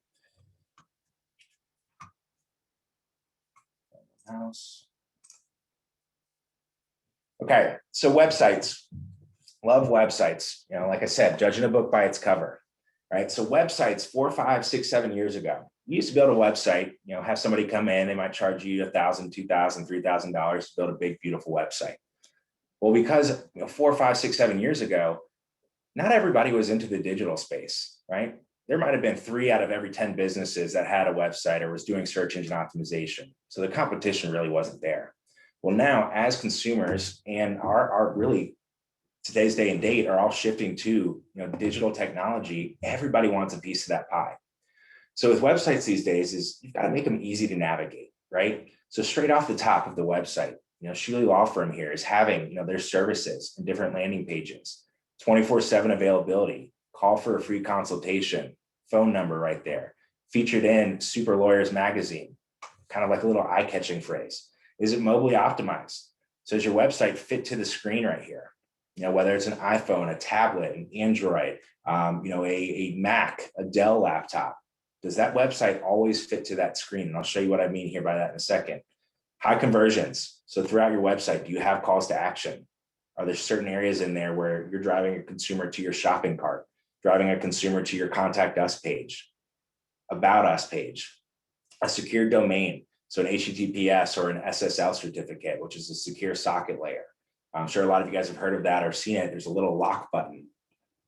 House. Okay, so websites. Love websites. Like I said, judging a book by its cover. Right. So websites 4, 5, 6, 7 years ago, you used to build a website, have somebody come in, they might charge you $1,000, $2,000, $3,000 to build a big, beautiful website. Well, because 4, 5, 6, 7 years ago, not everybody was into the digital space, right? There might have been 3 out of every 10 businesses that had a website or was doing search engine optimization. So the competition really wasn't there. Well, now as consumers and our really today's day and date are all shifting to digital technology, everybody wants a piece of that pie. So with websites these days is you've got to make them easy to navigate, right? So straight off the top of the website, Sheely Law Firm here is having their services and different landing pages, 24/7 availability, call for a free consultation, phone number right there, featured in Super Lawyers Magazine, kind of like a little eye-catching phrase. Is it mobily optimized? So is your website fit to the screen right here? Whether it's an iPhone, a tablet, an Android, a Mac, a Dell laptop, does that website always fit to that screen? And I'll show you what I mean here by that in a second. High conversions. So throughout your website, do you have calls to action? Are there certain areas in there where you're driving a consumer to your shopping cart, driving a consumer to your contact us page, about us page, a secure domain? So an HTTPS or an SSL certificate, which is a secure socket layer. I'm sure a lot of you guys have heard of that or seen it. There's a little lock button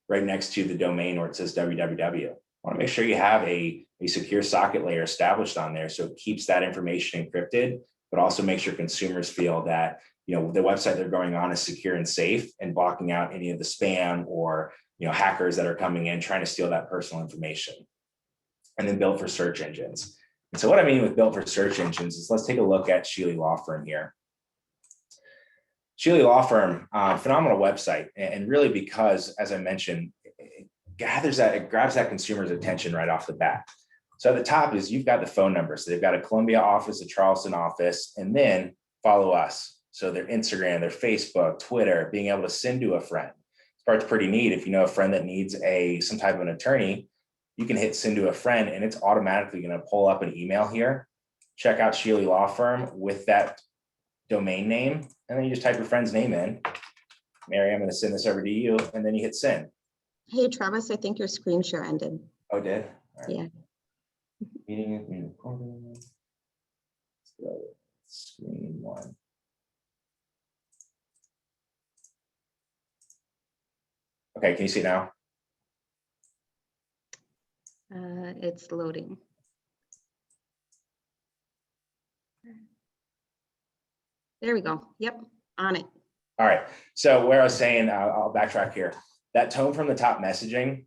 right next to the domain where it says www. I want to make sure you have a secure socket layer established on there so it keeps that information encrypted, but also makes sure consumers feel that the website they're going on is secure and safe, and blocking out any of the spam or hackers that are coming in trying to steal that personal information. And then built for search engines. And so what I mean with built for search engines is, let's take a look at Sheely Law Firm here. Sheely Law Firm, phenomenal website, and really because, as I mentioned, it grabs that consumer's attention right off the bat. So at the top is you've got the phone number. So they've got a Columbia office, a Charleston office, and then follow us. So their Instagram, their Facebook, Twitter, being able to send to a friend. This part's pretty neat. If you know a friend that needs some type of an attorney, you can hit send to a friend, and it's automatically going to pull up an email here. Check out Sheely Law Firm with that domain name, and then you just type your friend's name in. Mary, I'm going to send this over to you, and then you hit send. Hey, Travis, I think your screen share ended. Oh, it did? Right. Yeah. Meeting is being recorded. Let's go screen 1. Okay, can you see it now? It's loading. There we go. Yep, on it. All right. So where I was saying, I'll backtrack here. That tone from the top messaging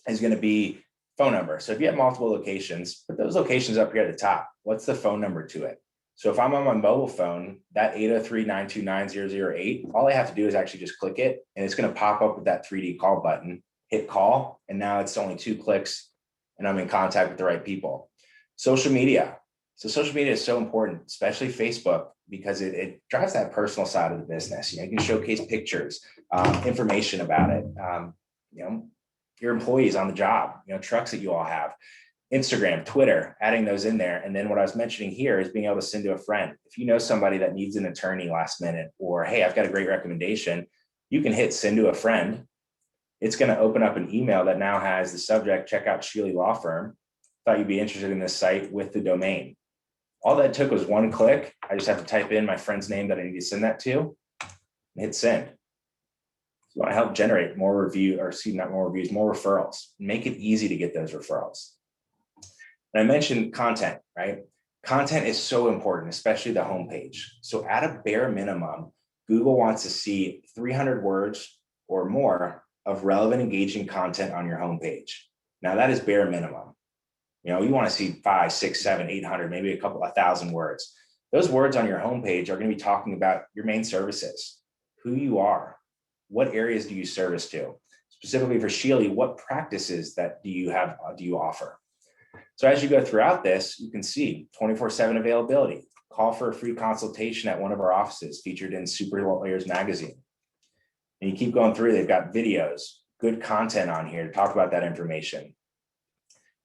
is going to be phone number. So if you have multiple locations, put those locations up here at the top. What's the phone number to it? So if I'm on my mobile phone, that 803-929-008, all I have to do is actually just click it, and it's going to pop up with that 3D call button, hit call, and now it's only 2 clicks, and I'm in contact with the right people. Social media. So social media is so important, especially Facebook, because it drives that personal side of the business. You can showcase pictures, information about it, your employees on the job, trucks that you all have. Instagram, Twitter, adding those in there. And then what I was mentioning here is being able to send to a friend. If you know somebody that needs an attorney last minute, or, hey, I've got a great recommendation, you can hit send to a friend. It's going to open up an email that now has the subject, check out Sheely Law Firm. Thought you'd be interested in this site with the domain. All that took was one click. I just have to type in my friend's name that I need to send that to and hit send. So you want to help generate more more referrals. Make it easy to get those referrals. And I mentioned content, right? Content is so important, especially the homepage. So at a bare minimum, Google wants to see 300 words or more of relevant, engaging content on your homepage. Now that is bare minimum. You know, you want to see 5, 6, 7, 800, maybe a couple of thousand words. Those words on your homepage are going to be talking about your main services, who you are, what areas do you service to? Specifically for Sheely, what practices that do you offer? So as you go throughout this, you can see 24/7 availability, call for a free consultation at one of our offices featured in Super Lawyers magazine. And you keep going through, they've got videos, good content on here to talk about that information.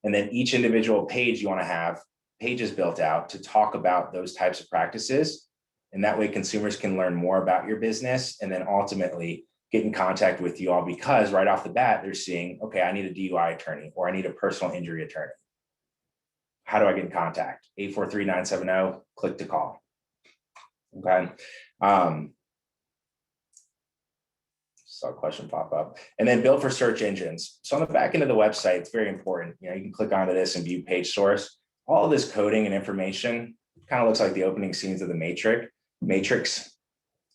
And then each individual page, you want to have pages built out to talk about those types of practices. And that way consumers can learn more about your business and then ultimately get in contact with you all, because right off the bat, they're seeing, okay, I need a DUI attorney, or I need a personal injury attorney. How do I get in contact? 843-970, click to call. Okay. Saw a question pop up. And then build for search engines. So on the back end of the website, it's very important. You know, you can click onto this and view page source. All of this coding and information kind of looks like the opening scenes of the Matrix.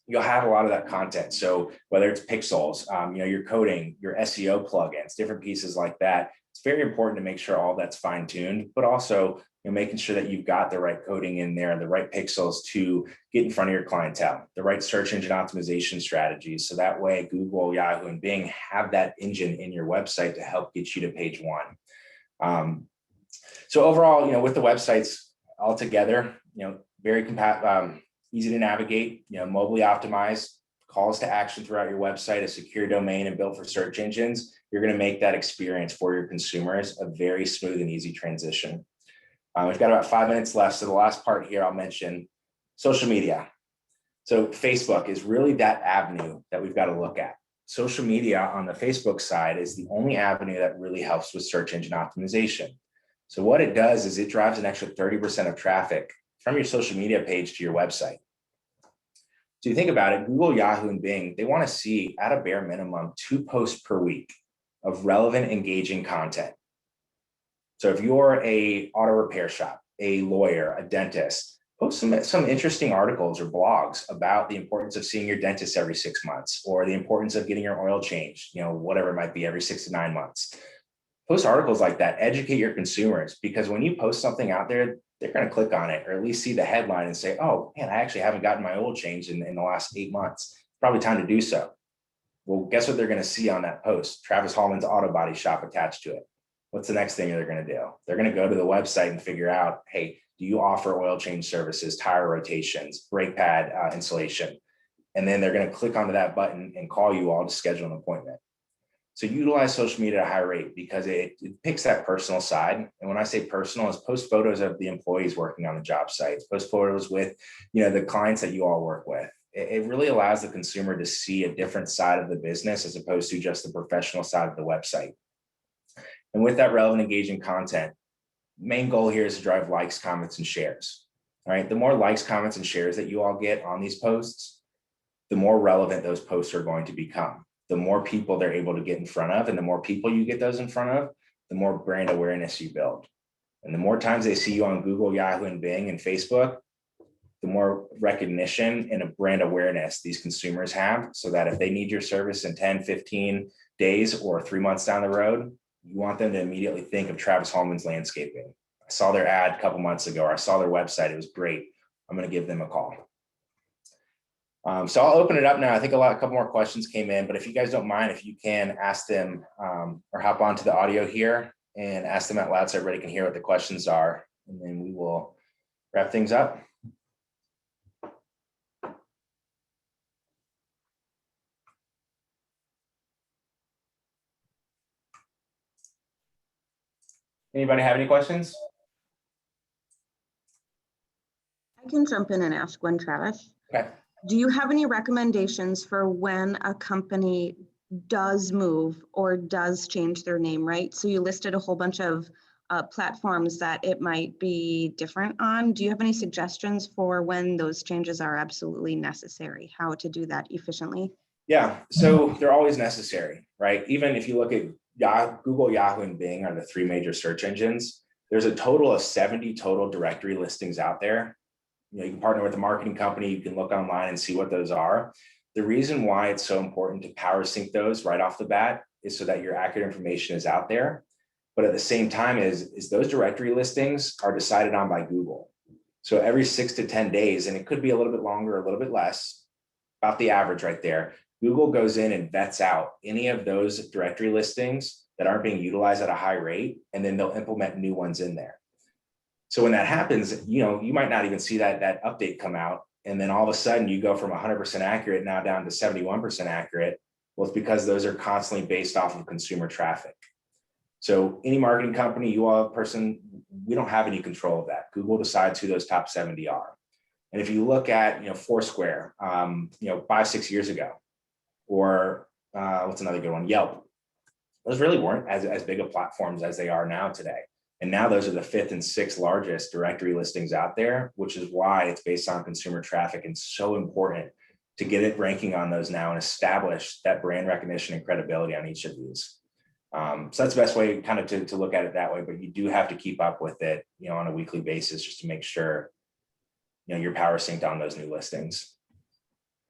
You'll have a lot of that content. So whether it's pixels, you know, your coding, your SEO plugins, different pieces like that, it's very important to make sure all that's fine tuned, but also, you know, making sure that you've got the right coding in there, the right pixels to get in front of your clientele, the right search engine optimization strategies. So that way Google, Yahoo, and Bing have that engine in your website to help get you to page one. So overall, you know, with the websites all together, you know, very easy to navigate, you know, mobilely optimized, calls to action throughout your website, a secure domain, and built for search engines. You're going to make that experience for your consumers a very smooth and easy transition. We've got about 5 minutes left. So the last part here, I'll mention social media. So Facebook is really that avenue that we've got to look at. Social media on the Facebook side is the only avenue that really helps with search engine optimization. So what it does is it drives an extra 30% of traffic from your social media page to your website. So you think about it, Google, Yahoo, and Bing, they want to see at a bare minimum 2 posts per week of relevant, engaging content. So if you're a auto repair shop, a lawyer, a dentist, post some interesting articles or blogs about the importance of seeing your dentist every 6 months, or the importance of getting your oil changed, you know, whatever it might be, every 6 to 9 months. Post articles like that, educate your consumers, because when you post something out there, they're going to click on it or at least see the headline and say, oh man, I actually haven't gotten my oil changed in the last 8 months. Probably time to do so. Well, guess what they're going to see on that post? Travis Hallman's auto body shop attached to it. What's the next thing they're going to do? They're going to go to the website and figure out, hey, do you offer oil change services, tire rotations, brake pad installation? And then they're going to click onto that button and call you all to schedule an appointment. So utilize social media at a high rate because it picks that personal side. And when I say personal, is post photos of the employees working on the job sites, post photos with, you know, the clients that you all work with. It really allows the consumer to see a different side of the business as opposed to just the professional side of the website. And with that relevant, engaging content, main goal here is to drive likes, comments, and shares. All right. The more likes, comments, and shares that you all get on these posts, the more relevant those posts are going to become. The more people they're able to get in front of, and the more people you get those in front of, the more brand awareness you build. And the more times they see you on Google, Yahoo, and Bing and Facebook, the more recognition and a brand awareness these consumers have, so that if they need your service in 10, 15 days or 3 months down the road, you want them to immediately think of Travis Hallman's Landscaping. I saw their ad a couple months ago, or I saw their website. It was great. I'm going to give them a call. So I'll open it up now. I think a couple more questions came in, but if you guys don't mind, if you can ask them or hop onto the audio here and ask them out loud so everybody can hear what the questions are, and then we will wrap things up. Anybody have any questions? I can jump in and ask one, Travis. Okay. Do you have any recommendations for when a company does move or does change their name, right? So you listed a whole bunch of platforms that it might be different on. Do you have any suggestions for when those changes are absolutely necessary, how to do that efficiently? Yeah, so they're always necessary, right? Even if you look at Google, Yahoo, and Bing are the three major search engines. There's a total of 70 total directory listings out there. You can partner with a marketing company, you can look online and see what those are. The reason why it's so important to power sync those right off the bat is so that your accurate information is out there. But at the same time is those directory listings are decided on by Google. So every 6 to 10 days, and it could be a little bit longer, a little bit less, about the average right there, Google goes in and vets out any of those directory listings that aren't being utilized at a high rate, and then they'll implement new ones in there. So when that happens, you might not even see that update come out. And then all of a sudden you go from 100% accurate now down to 71% accurate. Well, it's because those are constantly based off of consumer traffic. So any marketing company, you all person, we don't have any control of that. Google decides who those top 70 are. And if you look at, Foursquare, 5-6 years ago, or what's another good one? Yelp. Those really weren't as big of platforms as they are now today. And now those are the 5th and 6th largest directory listings out there, which is why it's based on consumer traffic and so important to get it ranking on those now and establish that brand recognition and credibility on each of these. So that's the best way kind of to look at it that way, but you do have to keep up with it, on a weekly basis just to make sure, you're power synced on those new listings.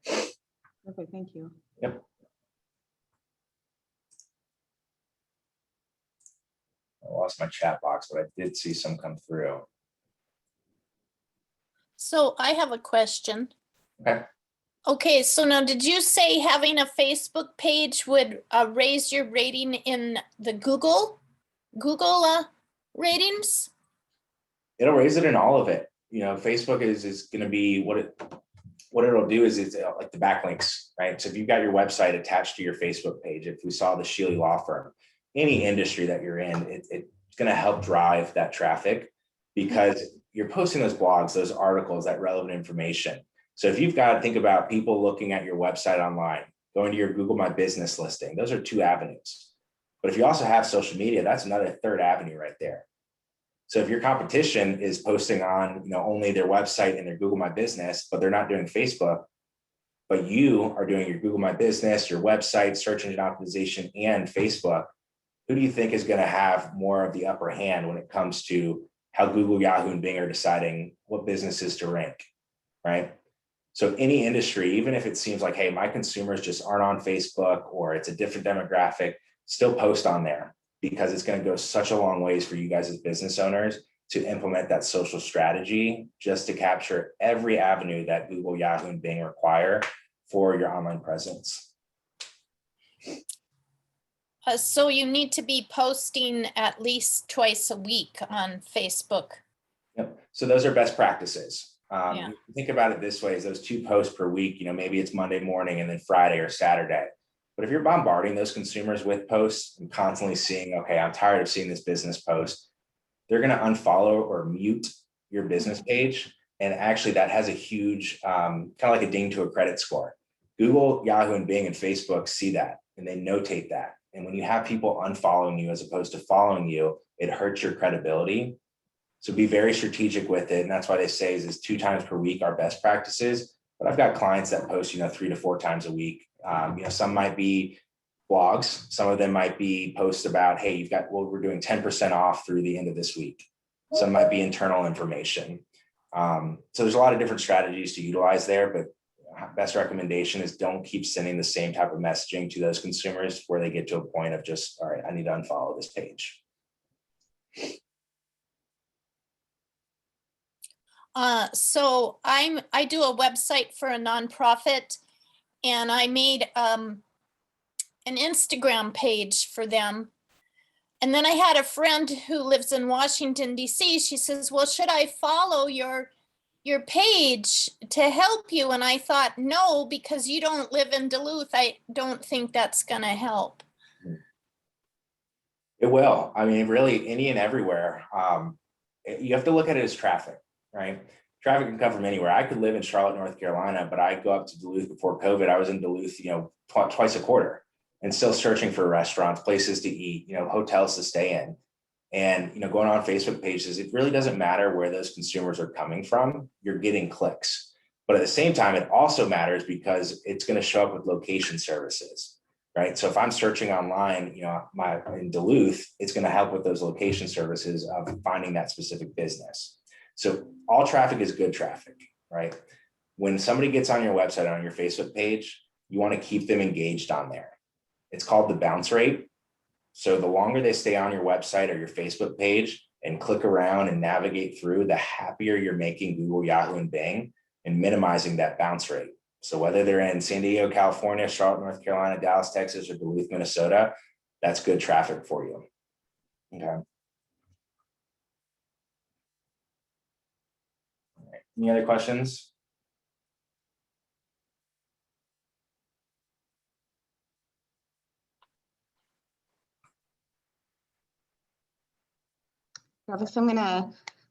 Okay, thank you. Yep. I lost my chat box, but I did see some come through. So I have a question. Okay. Okay, so now did you say having a Facebook page would raise your rating in the Google ratings? It'll raise it in all of it. Facebook is going to be what it'll do is it's like the backlinks, right? So if you've got your website attached to your Facebook page, if we saw the Shealy Law Firm, any industry that you're in, it's going to help drive that traffic because you're posting those blogs, those articles, that relevant information. So if you've got to think about people looking at your website online, going to your Google My Business listing, those are 2 avenues. But if you also have social media, that's another 3rd avenue right there. So if your competition is posting on, only their website and their Google My Business, but they're not doing Facebook, but you are doing your Google My Business, your website, search engine optimization, and Facebook, who do you think is going to have more of the upper hand when it comes to how Google, Yahoo, and Bing are deciding what businesses to rank, right? So any industry, even if it seems like, hey, my consumers just aren't on Facebook or it's a different demographic, still post on there because it's going to go such a long ways for you guys as business owners to implement that social strategy just to capture every avenue that Google, Yahoo, and Bing require for your online presence. So you need to be posting at least twice a week on Facebook. Yep. So those are best practices. Yeah. Think about it this way: is those 2 posts per week. Maybe it's Monday morning and then Friday or Saturday. But if you're bombarding those consumers with posts and constantly seeing, okay, I'm tired of seeing this business post, they're going to unfollow or mute your business page. And actually, that has a huge kind of like a ding to a credit score. Google, Yahoo, and Bing and Facebook see that and they notate that. And when you have people unfollowing you as opposed to following you, it hurts your credibility. So be very strategic with it. And that's why they say is 2 times per week are best practices. But I've got clients that post, 3 to 4 times a week. Some might be blogs. Some of them might be posts about, hey, we're doing 10% off through the end of this week. Some might be internal information. So there's a lot of different strategies to utilize there, but best recommendation is don't keep sending the same type of messaging to those consumers where they get to a point of just, all right, I need to unfollow this page. So I do a website for a nonprofit, and I made an Instagram page for them. And then I had a friend who lives in Washington, D.C. She says, well, should I follow your page to help you? And I thought, no, because you don't live in Duluth. I don't think that's going to help. It will. I mean, really, any and everywhere. You have to look at it as traffic, right? Traffic can come from anywhere. I could live in Charlotte, North Carolina, but I go up to Duluth before COVID. I was in Duluth, twice a quarter, and still searching for restaurants, places to eat, hotels to stay in. And, going on Facebook pages, it really doesn't matter where those consumers are coming from. You're getting clicks. But at the same time, it also matters because it's going to show up with location services, right? So if I'm searching online, in Duluth, it's going to help with those location services of finding that specific business. So all traffic is good traffic, right? When somebody gets on your website, on your Facebook page, you want to keep them engaged on there. It's called the bounce rate. So the longer they stay on your website or your Facebook page and click around and navigate through, the happier you're making Google, Yahoo, and Bing, and minimizing that bounce rate. So whether they're in San Diego, California, Charlotte, North Carolina, Dallas, Texas, or Duluth, Minnesota, that's good traffic for you. Okay. All right. Any other questions? Travis,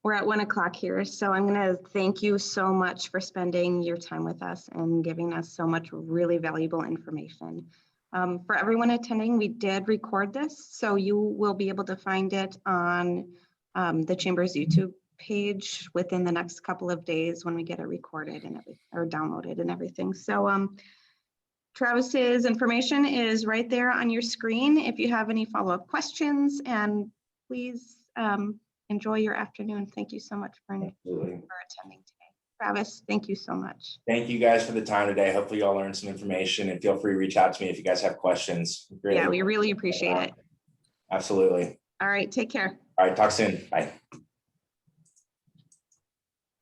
we're at 1 o'clock here, so I'm gonna thank you so much for spending your time with us and giving us so much really valuable information. For everyone attending, we did record this, so you will be able to find it on the Chamber's YouTube page within the next couple of days when we get it recorded and or downloaded and everything. So Travis's information is right there on your screen if you have any follow-up questions, and please enjoy your afternoon. Thank you so much for attending today. Travis, thank you so much. Thank you guys for the time today. Hopefully you all learned some information, and feel free to reach out to me if you guys have questions. Yeah, we really appreciate it. Absolutely. All right, take care. All right, talk soon. Bye.